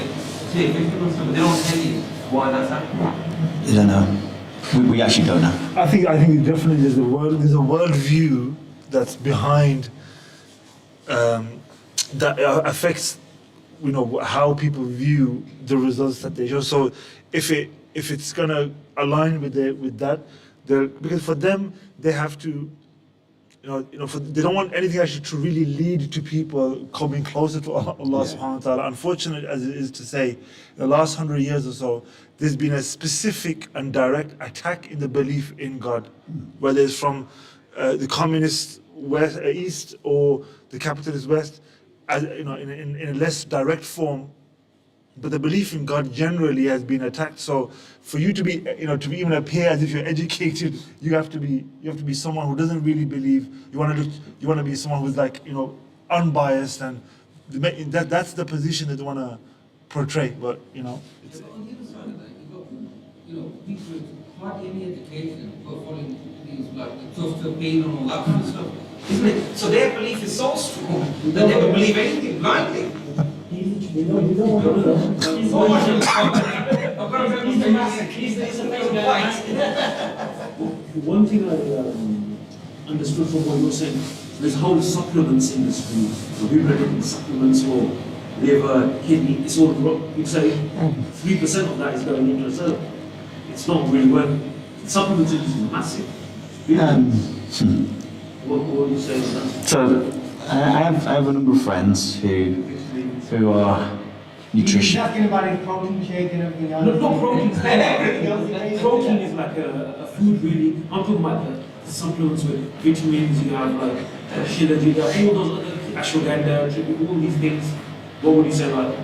vision and stuff, but they don't tell you why that's happening. They don't know. We actually don't know. I think definitely there's a world view that's behind that affects, you know, how people view the results that they show. So if it's gonna align with that, because for them they have to, they don't want anything actually to really lead to people coming closer to Allah subhanahu wa ta'ala. Unfortunate as it is to say, in the last 100 years or so, there's been a specific and direct attack in the belief in God, whether it's from the communist East or the capitalist West, in a less direct form. But the belief in God generally has been attacked. So for you to be, to even appear as if you're educated, you have to be someone who doesn't really believe. You want to be someone who's like, unbiased, and that's the position that they want to portray. But But on the other side of that, you've got, people with hardly any education who are following these like the pain and all that kind of stuff, isn't it? So their belief is so strong that they will believe anything blindly. You don't want to know. So much of I've got to remember He's the main guy. One thing I understood from what you were saying, there's whole supplements industry. So people are taking supplements for liver, kidney, it's all wrong. You say 3% of that is going into a cell. It's not really working. Supplements industry is massive. What are you saying on that? So I have a number of friends who are nutrition. He's asking about his protein shake and everything else. No protein. Everything else he takes. Protein is like a food really. I'm talking about the supplements with vitamins. You have like shilajit, all those other ashwagandha, all these things. What would you say about?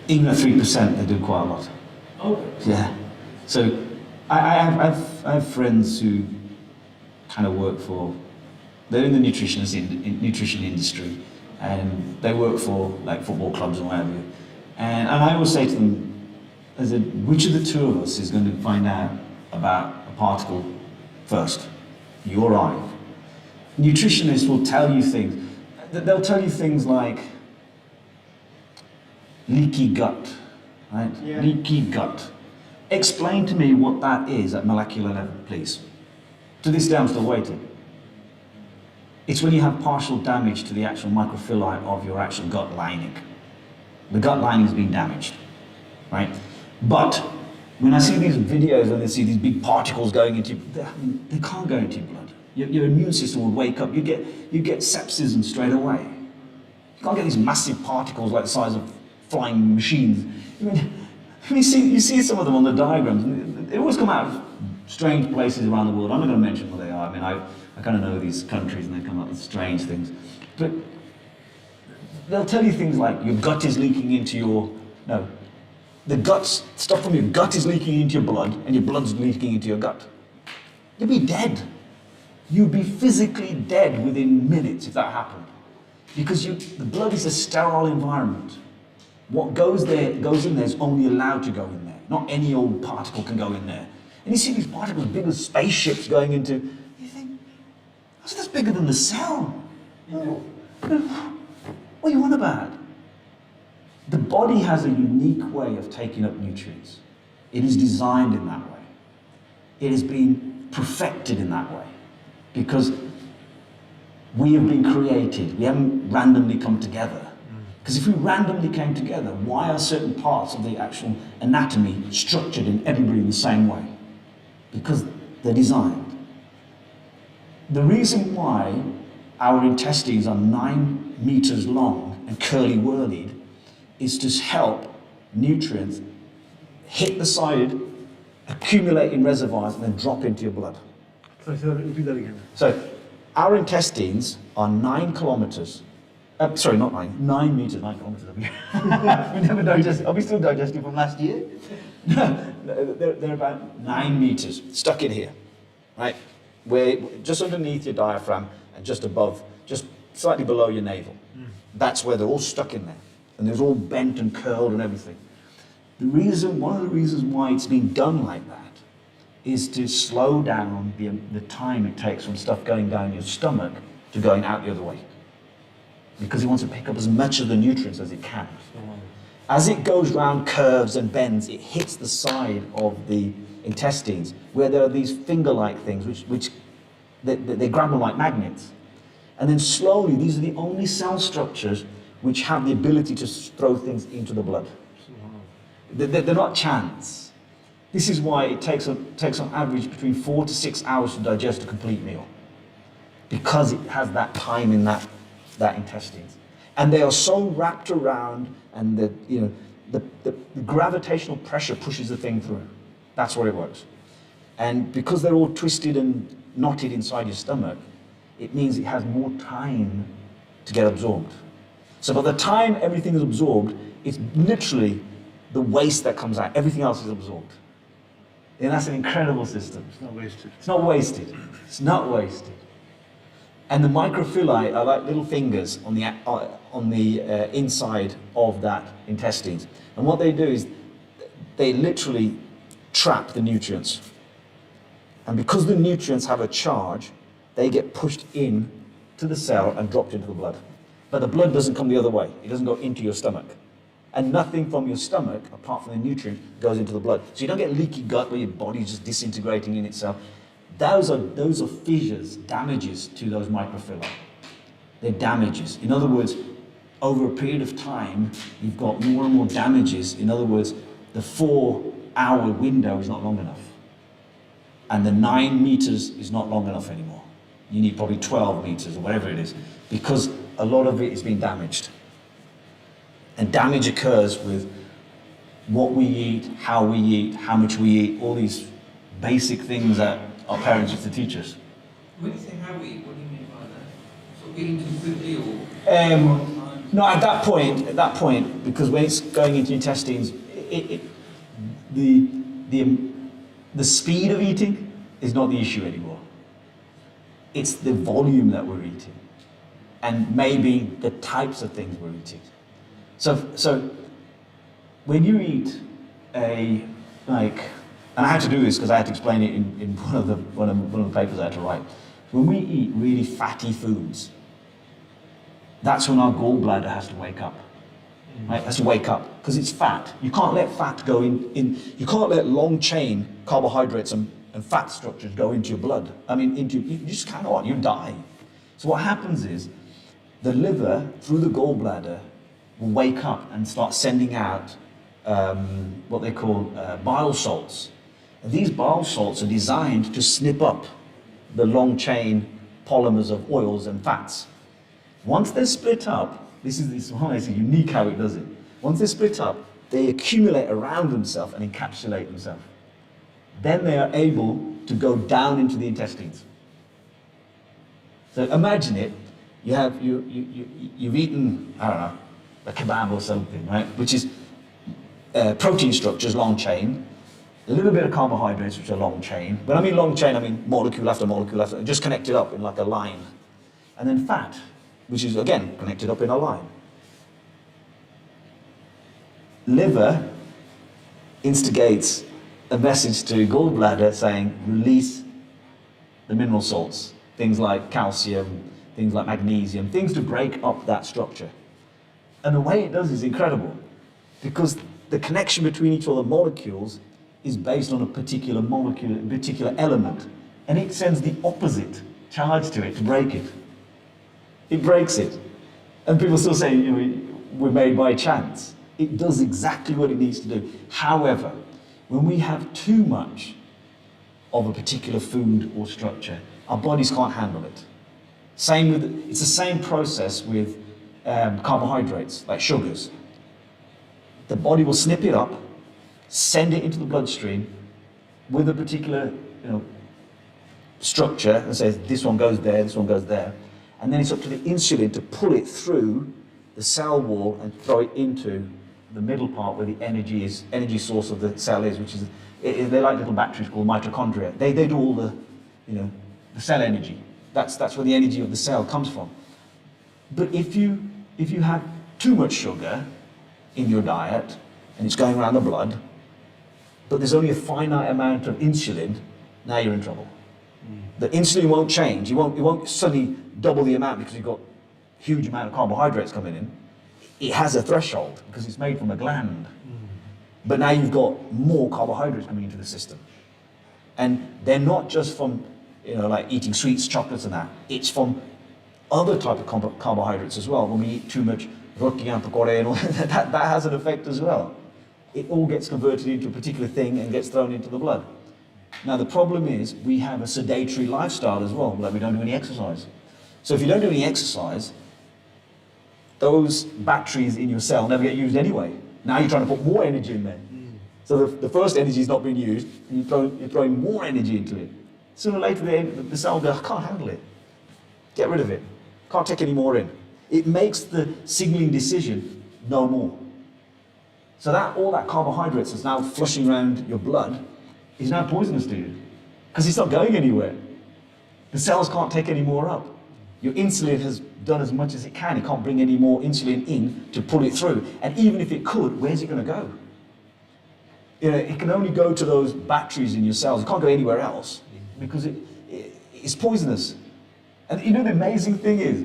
Even at 3%, they do quite a lot. Okay. Yeah. So I have friends who kind of work for, they're in the nutrition industry, and they work for like football clubs and whatever. And I always say to them, I said, which of the two of us is going to find out about a particle first? You or I? Nutritionists will tell you things. They'll tell you things like leaky gut, right? Yeah. Leaky gut. Explain to me what that is at molecular level, please. To this day, I'm still waiting. It's when you have partial damage to the actual microphylla of your actual gut lining. The gut lining has been damaged, right? But when I see these videos and they see these big particles going into, they can't go into your blood. Your immune system will wake up. You get sepsis straight away. You can't get these massive particles like the size of flying machines. I mean, you see some of them on the diagrams, and they always come out of strange places around the world. I'm not going to mention where they are. I mean, I kind of know these countries, and they come up with strange things. But they'll tell you things like your gut is leaking into your, no, the guts, stuff from your gut is leaking into your blood, and your blood's leaking into your gut. You'd be dead. You'd be physically dead within minutes if that happened. Because the blood is a sterile environment. What goes in there is only allowed to go in there. Not any old particle can go in there. And you see these particles big as spaceships going into, you think, that's bigger than the cell. What are you on about? The body has a unique way of taking up nutrients. It is designed in that way. It has been perfected in that way. Because we have been created. We haven't randomly come together. Because if we randomly came together, why are certain parts of the actual anatomy structured in everybody in the same way? Because they're designed. The reason why our intestines are 9 meters long and curly-whirlied is to help nutrients hit the side, accumulate in reservoirs, and then drop into your blood. Sorry, repeat that again. So, our intestines are 9 kilometers. Sorry, not 9 meters, 9 kilometers. We never digested. Are we still digesting from last year? No, they're about 9 meters, stuck in here, right? Where just underneath your diaphragm and just above, just slightly below your navel. That's where they're all stuck in there, and they're all bent and curled and everything. One of the reasons why it's been done like that is to slow down the time it takes from stuff going down your stomach to going out the other way. Because it wants to pick up as much of the nutrients as it can. As it goes round curves and bends, it hits the side of the intestines, where there are these finger-like things which they grab them like magnets. And then slowly, these are the only cell structures which have the ability to throw things into the blood. They're not chance. This is why it takes on average between 4 to 6 hours to digest a complete meal. Because it has that time in that intestines. And they are so wrapped around, and the gravitational pressure pushes the thing through. That's what it works. And because they're all twisted and knotted inside your stomach, it means it has more time to get absorbed. So by the time everything is absorbed, it's literally the waste that comes out. Everything else is absorbed. And that's an incredible system. It's not wasted. It's not wasted. It's not wasted. And the microphyllae are like little fingers on the inside of that intestines. And what they do is they literally trap the nutrients. And because the nutrients have a charge, they get pushed in to the cell and dropped into the blood. But the blood doesn't come the other way. It doesn't go into your stomach. And nothing from your stomach, apart from the nutrient, goes into the blood. So you don't get leaky gut where your body's just disintegrating in itself. Those are fissures, damages to those microphylla. They're damages. In other words, over a period of time, you've got more and more damages. In other words, the 4-hour window is not long enough. And the 9 meters is not long enough anymore. You need probably 12 meters or whatever it is, because a lot of it is being damaged. And damage occurs with what we eat, how much we eat, all these basic things that our parents used to teach us. When you say how we eat, what do you mean by that? So eating too quickly or? No, at that point, because when it's going into your intestines, the speed of eating is not the issue anymore. It's the volume that we're eating, and maybe the types of things we're eating. So when you eat and I had to do this because I had to explain it in one of the papers I had to write. When we eat really fatty foods, that's when our gallbladder has to wake up. Right? Has to wake up because it's fat. You can't let fat go in. You can't let long chain carbohydrates and fat structures go into your blood. I mean, you just cannot. You die. So what happens is the liver through the gallbladder will wake up and start sending out what they call bile salts. And these bile salts are designed to snip up the long chain polymers of oils and fats. Once they're split up, this is unique how it does it. Once they're split up, they accumulate around themselves and encapsulate themselves. Then they are able to go down into the intestines. So imagine it, you've eaten, I don't know, a kebab or something, right? Which is protein structures, long chain, a little bit of carbohydrates, which are long chain. When I mean long chain, I mean molecule after molecule after, just connected up in like a line. And then fat, which is again connected up in a line. Liver instigates a message to gallbladder saying release the mineral salts, things like calcium, things like magnesium, things to break up that structure. And the way it does is incredible because the connection between each of the molecules is based on a particular molecule, a particular element, and it sends the opposite charge to it to break it. It breaks it. And people still say, we're made by chance. It does exactly what it needs to do. However, when we have too much of a particular food or structure, our bodies can't handle it. It's the same process with carbohydrates, like sugars. The body will snip it up, send it into the bloodstream with a particular structure and says this one goes there, this one goes there. And then it's up to the insulin to pull it through the cell wall and throw it into the middle part where the energy source of the cell is, which is, they're like little batteries called mitochondria. They do all the cell energy. That's where the energy of the cell comes from. But if you have too much sugar in your diet and it's going around the blood, but there's only a finite amount of insulin, now you're in trouble. The insulin won't change. It won't suddenly double the amount because you've got a huge amount of carbohydrates coming in. It has a threshold because it's made from a gland. But now you've got more carbohydrates coming into the system. And they're not just from like eating sweets, chocolates and that. It's from other type of carbohydrates as well. When we eat too much roti and pakore and all that has an effect as well. It all gets converted into a particular thing and gets thrown into the blood. Now the problem is we have a sedentary lifestyle as well, like we don't do any exercise. So if you don't do any exercise, those batteries in your cell never get used anyway. Now you're trying to put more energy in there. So the first energy is not being used, and you're throwing more energy into it. Sooner or later the cell goes, I can't handle it. Get rid of it. Can't take any more in. It makes the signaling decision no more. So that all that carbohydrates is now flushing around your blood is now poisonous to you because it's not going anywhere. The cells can't take any more up. Your insulin has done as much as it can. It can't bring any more insulin in to pull it through. And even if it could, where's it going to go? It can only go to those batteries in your cells. It can't go anywhere else because it's poisonous. And the amazing thing is,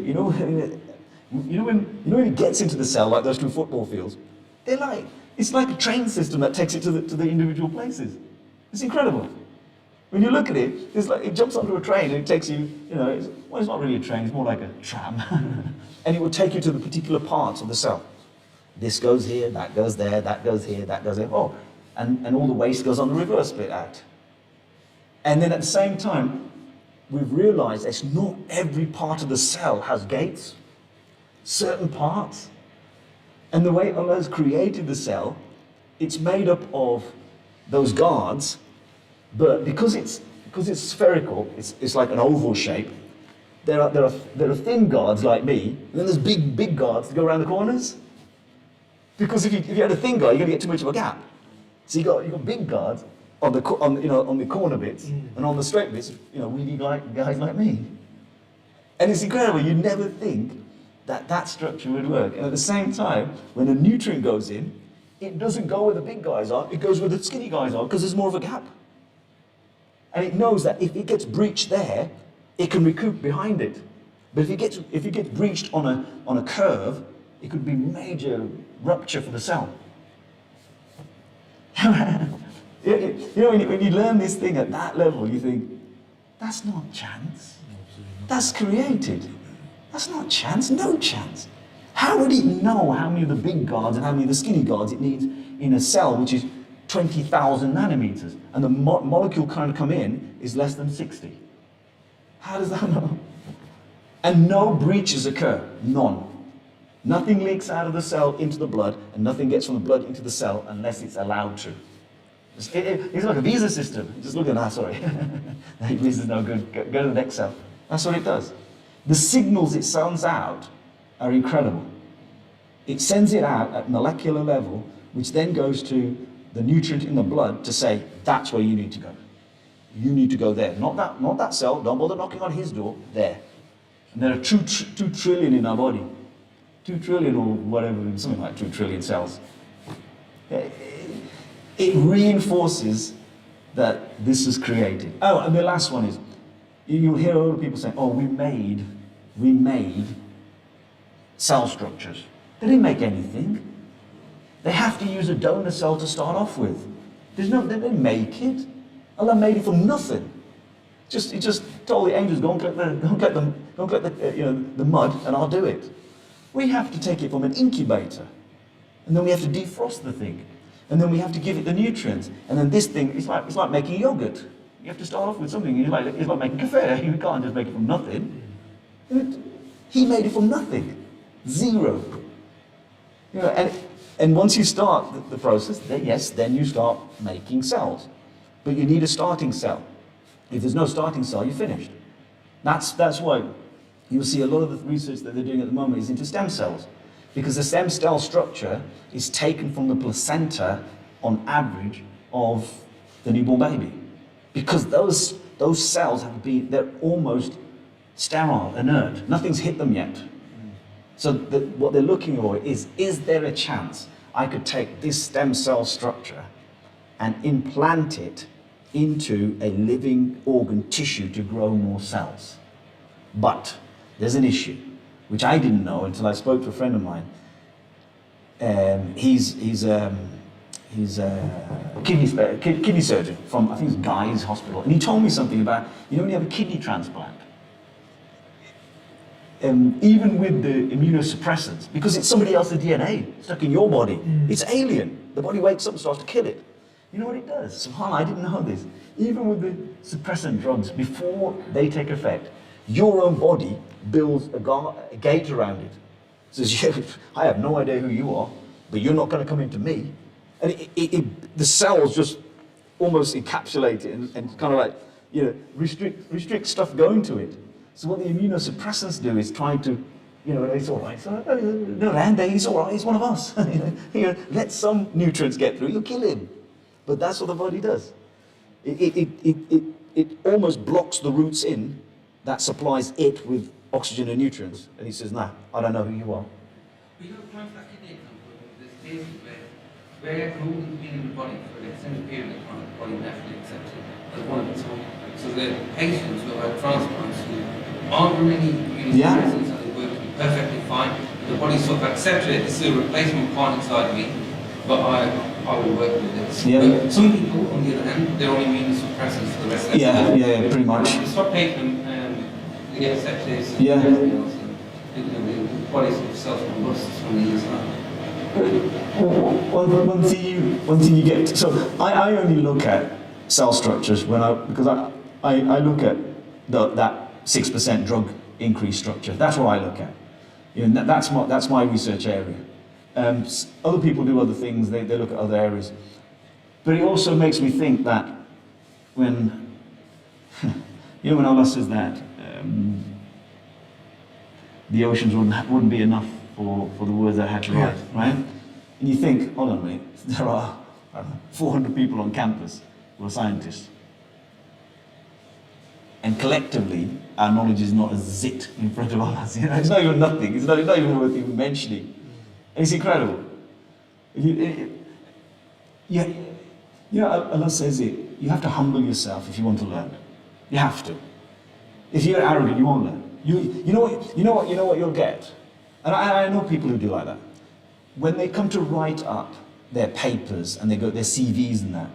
when it gets into the cell, like those two football fields, it's like a train system that takes it to the individual places. It's incredible. When you look at it, it jumps onto a train and it takes you, it's not really a train, it's more like a tram. And it will take you to the particular parts of the cell. This goes here, that goes there, that goes here, that goes there. Oh, and all the waste goes on the reverse bit out. And then at the same time, we've realized that not every part of the cell has gates. Certain parts. And the way Allah has created the cell, it's made up of those guards, but because it's spherical, it's like an oval shape. There are thin guards like me, and then there's big guards that go around the corners. Because if you had a thin guard, you're going to get too much of a gap. So you got big guards on the corner bits, and on the straight bits, weedy guys like me. And it's incredible. You never think that structure would work. And at the same time, when a nutrient goes in, it doesn't go where the big guys are. It goes where the skinny guys are because there's more of a gap. And it knows that if it gets breached there, it can recoup behind it. But if it gets breached on a curve, it could be major rupture for the cell. When you learn this thing at that level, you think, that's not chance. That's created. That's not chance, no chance. How would it know how many of the big guards and how many of the skinny guards it needs in a cell which is 20,000 nanometers, and the molecule kind of come in is less than 60? How does that know? And no breaches occur, none. Nothing leaks out of the cell into the blood, and nothing gets from the blood into the cell unless it's allowed to. It's like a visa system. Just look at that, sorry. That visa's no good. Go to the next cell. That's what it does. The signals it sends out are incredible. It sends it out at molecular level, which then goes to the nutrient in the blood to say, that's where you need to go. You need to go there. Not that cell. Don't bother knocking on his door. There. And there are 2 trillion in our body. 2 trillion or whatever, something like 2 trillion cells. It reinforces that this is created. Oh, and the last one is, you'll hear a lot of people saying, oh, we made cell structures. They didn't make anything. They have to use a donor cell to start off with. They didn't make it. Allah made it from nothing. He just told the angels, go and collect the mud, and I'll do it. We have to take it from an incubator, and then we have to defrost the thing, and then we have to give it the nutrients, and then this thing it's like making yogurt. You have to start off with something. It's like making cafe. You can't just make it from nothing. He made it from nothing, zero. And once you start the process, then you start making cells, but you need a starting cell. If there's no starting cell, you're finished. That's why you'll see a lot of the research that they're doing at the moment is into stem cells, because the stem cell structure is taken from the placenta on average of the newborn baby, because those cells they're almost sterile, inert. Nothing's hit them yet. So what they're looking for is there a chance I could take this stem cell structure and implant it into a living organ tissue to grow more cells? But there's an issue, which I didn't know until I spoke to a friend of mine. He's a kidney surgeon from, I think it's Guy's Hospital, and he told me something about, when you have a kidney transplant, even with the immunosuppressants, because it's somebody else's DNA stuck in your body, it's alien. The body wakes up and starts to kill it. You know what it does? SubhanAllah, I didn't know this. Even with the suppressant drugs, before they take effect, your own body builds a gate around it. Says, I have no idea who you are, but you're not going to come into me. And the cells just almost encapsulate it and kind of like, restrict stuff going to it. So what the immunosuppressants do is try to, it's all right. So, no, Randy, he's all right. He's one of us. Let some nutrients get through. You'll kill him. But that's what the body does. It almost blocks the roots in that supplies it with oxygen and nutrients. And he says, nah, I don't know who you are. We have plans like kidney example. There's cases where an organ's been in the body for an extended period of time, the body naturally accepts it as one of its own. So there are patients who have transplants who aren't really immunosuppressants and they're working perfectly fine. The body sort of accepted it. This is a replacement part inside me, but I will work with this. Yeah. But some people, on the other hand, they're on immunosuppressants for the rest of their life. Yeah, pretty much. You stop taking them, they get sepsis Yeah. and everything else. And the body sort of self-combusts from the inside. One thing you get. So I only look at cell structures because I look at that 6% drug increase structure. That's what I look at. That's my research area. Other people do other things, they look at other areas. But it also makes me think that when, you know, when Allah says that the oceans wouldn't be enough for the words I had to write, right? And you think, hold on, mate, there are, I don't know, 400 people on campus who are scientists. And collectively, our knowledge is not a zit in front of us. You know, it's not even nothing. It's not even worth even mentioning. And it's incredible. You know, Allah says it. You have to humble yourself if you want to learn. You have to. If you're arrogant, you won't learn. You know what you'll get. And I know people who do like that. When they come to write up their papers and they go their CVs and that,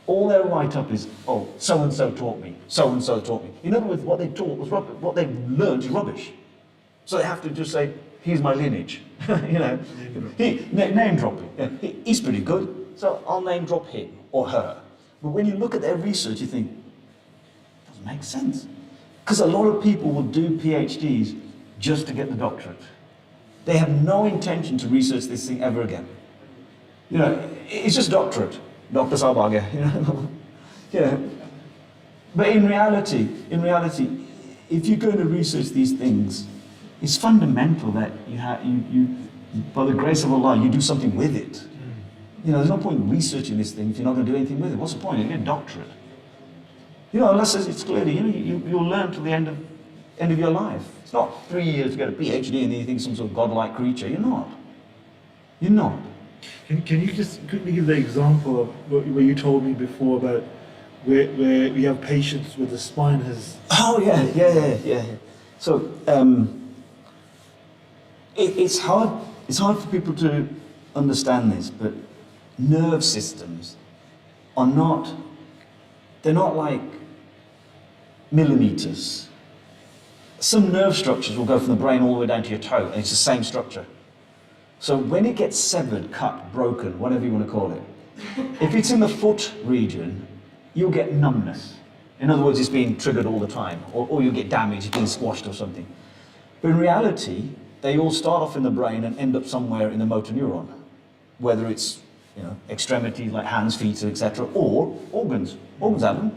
all their write-up is, oh, so-and-so taught me, so-and-so taught me. In other words, what they taught was rubbish, what they learned is rubbish. So they have to just say, here's my lineage. You know, name dropping. Yeah, he's pretty good, so I'll name drop him or her. But when you look at their research, you think, it doesn't make sense. Because a lot of people will do PhDs just to get the doctorate. They have no intention to research this thing ever again. You know, it's just doctorate. Dr. Salbaga, you know. Yeah. But in reality, if you're going to research these things, it's fundamental that you by the grace of Allah, you do something with it. You know, there's no point in researching this thing if you're not going to do anything with it. What's the point? You get a doctorate. You know, Allah says it's clearly, you know, you'll learn till the end of your life. It's not 3 years to get a PhD and then you think some sort of godlike creature. You're not. You're not. Can you just quickly give the example of where you told me before about where we have patients where the spine has... Oh yeah. So it's hard for people to understand this, but nerve systems are not, they're not like millimeters. Some nerve structures will go from the brain all the way down to your toe, and it's the same structure. So when it gets severed, cut, broken, whatever you want to call it, if it's in the foot region, you'll get numbness. In other words, it's being triggered all the time, or you'll get damage, it's being squashed or something. But in reality, they all start off in the brain and end up somewhere in the motor neuron, whether it's, you know, extremities like hands, feet, etc., or organs. Organs have them.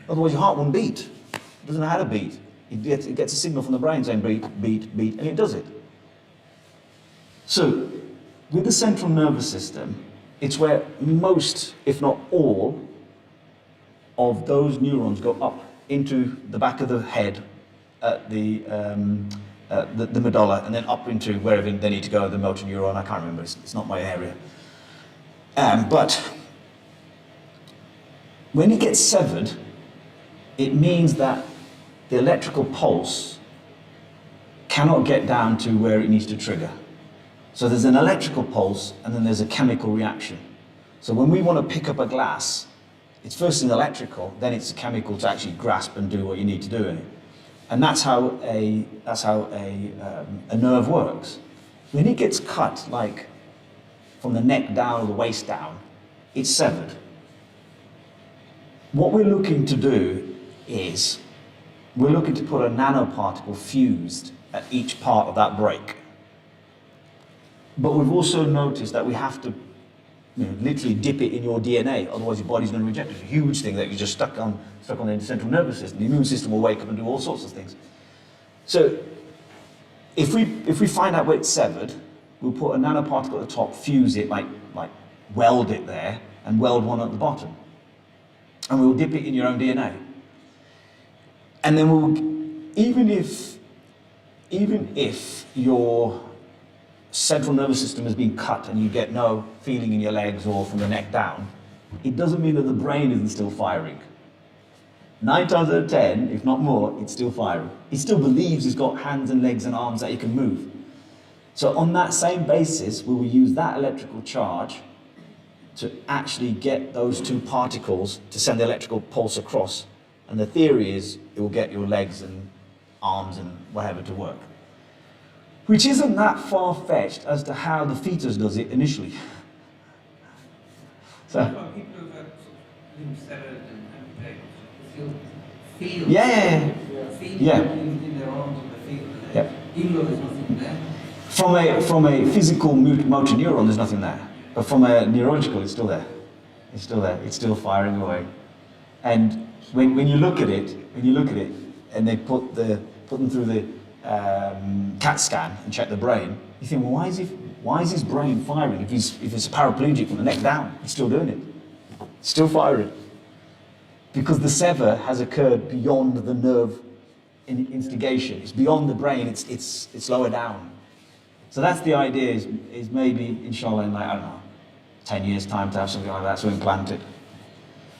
Otherwise, your heart won't beat. It doesn't know how to beat. It gets a signal from the brain saying beat, beat, beat, and it does it. So, with the central nervous system, it's where most, if not all, of those neurons go up into the back of the head, the medulla, and then up into wherever they need to go, the motor neuron. I can't remember, it's not my area. But when it gets severed, it means that the electrical pulse cannot get down to where it needs to trigger. So there's an electrical pulse and then there's a chemical reaction. So when we want to pick up a glass, it's first an electrical, then it's a chemical to actually grasp and do what you need to do in it. And that's how a nerve works. When it gets cut, like from the neck down or the waist down, it's severed. What we're looking to do is, we're looking to put a nanoparticle fused at each part of that break. But we've also noticed that we have to, you know, literally dip it in your DNA, otherwise your body's going to reject it. It's a huge thing that you're just stuck on the central nervous system. The immune system will wake up and do all sorts of things. So if we find out where it's severed, we'll put a nanoparticle at the top, fuse it, like weld it there, and weld one at the bottom. And we'll dip it in your own DNA. And then even if your central nervous system has been cut and you get no feeling in your legs or from the neck down, it doesn't mean that the brain isn't still firing. 9 times out of 10, if not more, it's still firing. It still believes it's got hands and legs and arms that it can move. So on that same basis, we will use that electrical charge to actually get those two particles to send the electrical pulse across. And the theory is it will get your legs and arms and whatever to work. Which isn't that far-fetched as to how the fetus does it initially. So, People who've had limbs severed and amputated still feel. Yeah. Feel in their arms and their feet. Yep. Even though there's nothing there. From a physical motor neuron, there's nothing there. But from a neurological, it's still there. It's still there. It's still firing away. And when you look at it, and they put them through the CAT scan and check the brain, you think, well, why is his brain firing? If it's a paraplegic from the neck down, he's still doing it. Still firing. Because the sever has occurred beyond the nerve instigation. It's beyond the brain. It's lower down. So that's the idea. Is maybe inshallah in, like, I don't know, 10 years time to have something like that, so implant it.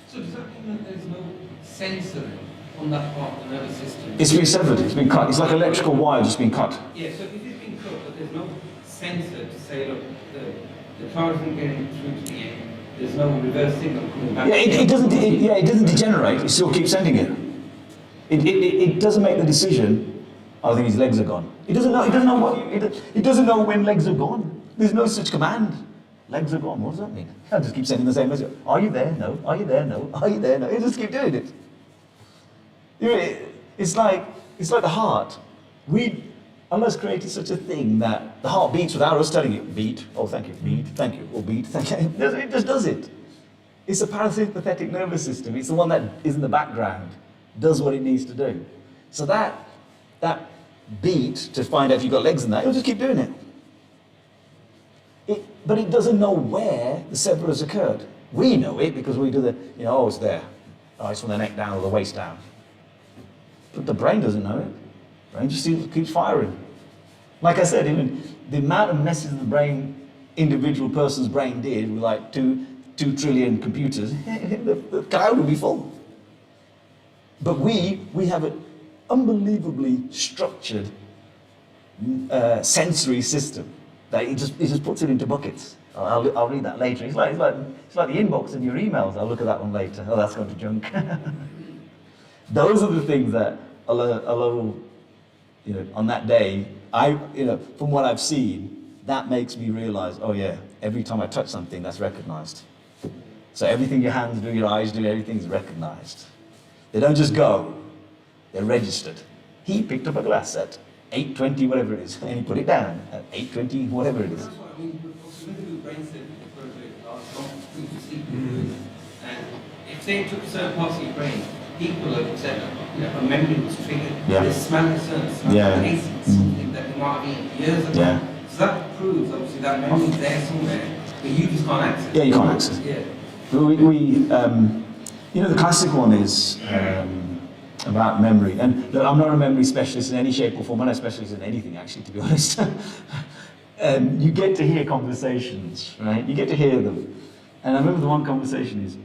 So does that mean that there's no sensor on that part of the nervous system? It's been severed. It's been cut. It's like electrical wire just been cut. Yeah. So if it's been cut, but there's no sensor to say, look, the car isn't getting through to the end. There's no reverse signal coming back. Yeah, it doesn't degenerate. It still keeps sending it. It doesn't make the decision. I think his legs are gone. It doesn't know when legs are gone. There's no such command. Legs are gone. What does that mean? I just keep sending the same message. Are you there? No. Are you there? No. Are you there? No. It just keep doing it. It's like the heart. Allah's created such a thing that the heart beats without us telling it. Beat. Oh, thank you. Beat. Thank you. Or beat. Thank you. It just does it. It's a parasympathetic nervous system. It's the one that is in the background, does what it needs to do. So that beat to find out if you've got legs in that, it'll just keep doing it. But it doesn't know where the sever has occurred. We know it because we do oh, it's there. Oh, it's from the neck down or the waist down. But the brain doesn't know it. The brain just keeps firing. Like I said, even the amount of messes the brain, individual person's brain did with like 2 trillion computers, the cloud would be full. But we have an unbelievably structured sensory system that it just puts it into buckets. I'll read that later. It's like the inbox in your emails. I'll look at that one later. Oh, that's going to junk. Those are the things that Allah will, on that day, from what I've seen, that makes me realize, oh yeah, every time I touch something, that's recognized. So everything your hands do, your eyes do, everything's recognized. They don't just go, they're registered. He picked up a glass at 8:20, whatever it is, and he put it down at 8:20, whatever it is. That's what I mean. Because when the brain said for food to sleep, and if they took certain parts of your brain, people have said, a memory was triggered. Yeah. They smell a certain smell, Yeah. tasting something that they might have eaten years ago. Yeah. So that proves, obviously, that memory's there somewhere, but you just can't access it. Yeah, you can't access it. Yeah. The classic one is about memory. And look, I'm not a memory specialist in any shape or form. I'm not a specialist in anything, actually, to be honest. You get to hear conversations, right? You get to hear them. And I remember the one conversation is,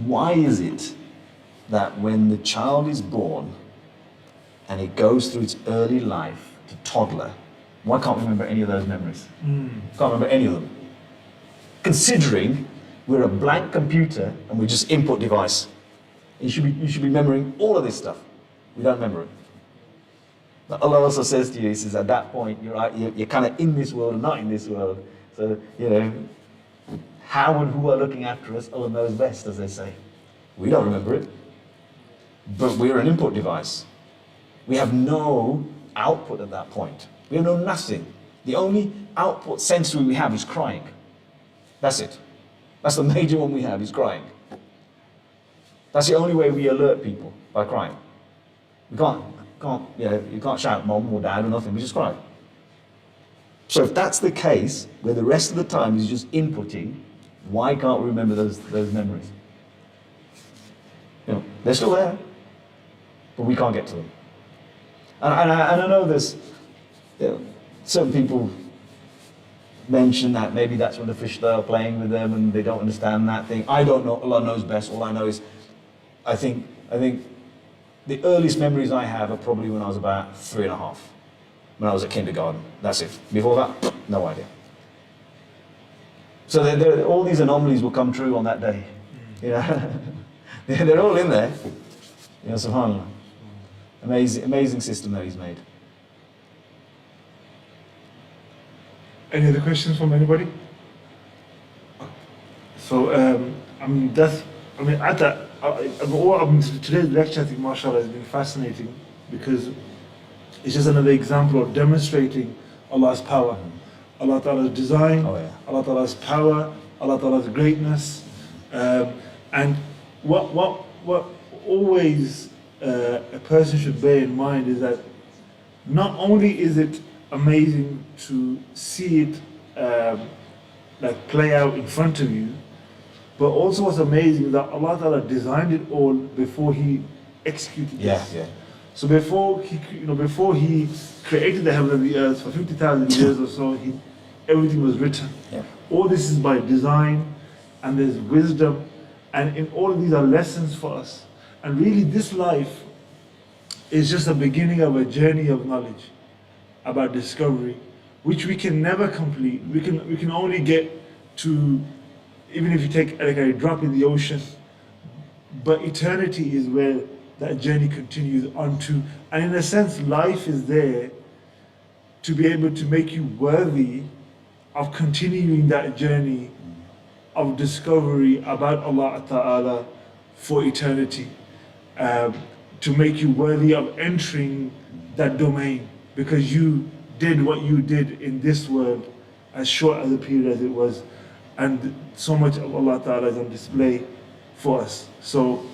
why is it that when the child is born and it goes through its early life to toddler, why can't we remember any of those memories? Can't remember any of them. Considering we're a blank computer and we're just input device. You should be remembering all of this stuff. We don't remember it. But Allah also says to you, He says, at that point, you're kind of in this world and not in this world. So, how and who are looking after us, Allah knows best, as they say. We don't remember it. But we're an input device. We have no output at that point. We have no nothing. The only output sensory we have is crying. That's it. That's the major one we have, is crying. That's the only way we alert people, by crying. You can't shout mom or dad or nothing, we just cry. So if that's the case, where the rest of the time is just inputting, why can't we remember those memories? They're still there, but we can't get to them. And I know there's certain people mention that maybe that's when the fish are playing with them and they don't understand that thing. I don't know, Allah knows best. All I know is, I think the earliest memories I have are probably when I was about 3.5, when I was at kindergarten. That's it. Before that, no idea. So all these anomalies will come true on that day. They're all in there. SubhanAllah. Amazing system that He's made. Any other questions from anybody? So, today's lecture, I think, mashallah, has been fascinating because It's just another example of demonstrating Allah's power, Allah Ta'ala's design, Oh, yeah. Allah Ta'ala's power, Allah Ta'ala's greatness. And what always a person should bear in mind is that not only is it amazing to see it like play out in front of you, but also what's amazing is that Allah Ta'ala designed it all before He executed this. Yeah. So before He created the heaven and the earth for 50,000 years or so, everything was written. Yeah. All this is by design, and there's wisdom, and in all of these are lessons for us. And really, this life is just the beginning of a journey of knowledge about discovery, which we can never complete. We can only get to, even if you take like a drop in the ocean, but eternity is where that journey continues on to. And in a sense, life is there to be able to make you worthy of continuing that journey of discovery about Allah Ta'ala for eternity, to make you worthy of entering that domain, because you did what you did in this world, as short as a period as it was, and so much of Allah Ta'ala is on display for us. So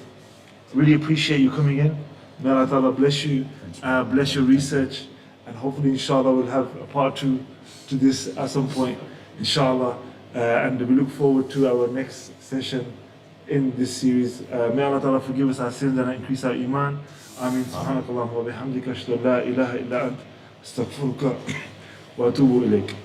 really appreciate you coming in. May Allah Ta'ala bless you, bless your research, and hopefully inshallah we'll have a part 2 to this at some point, inshallah. And we look forward to our next session in this series. May Allah Ta'ala forgive us our sins and increase our iman. Ameen. Subhanakallahumma wa bihamdika ashhadu an la ilaha illa ant astaghfiruka wa atubu ilayk.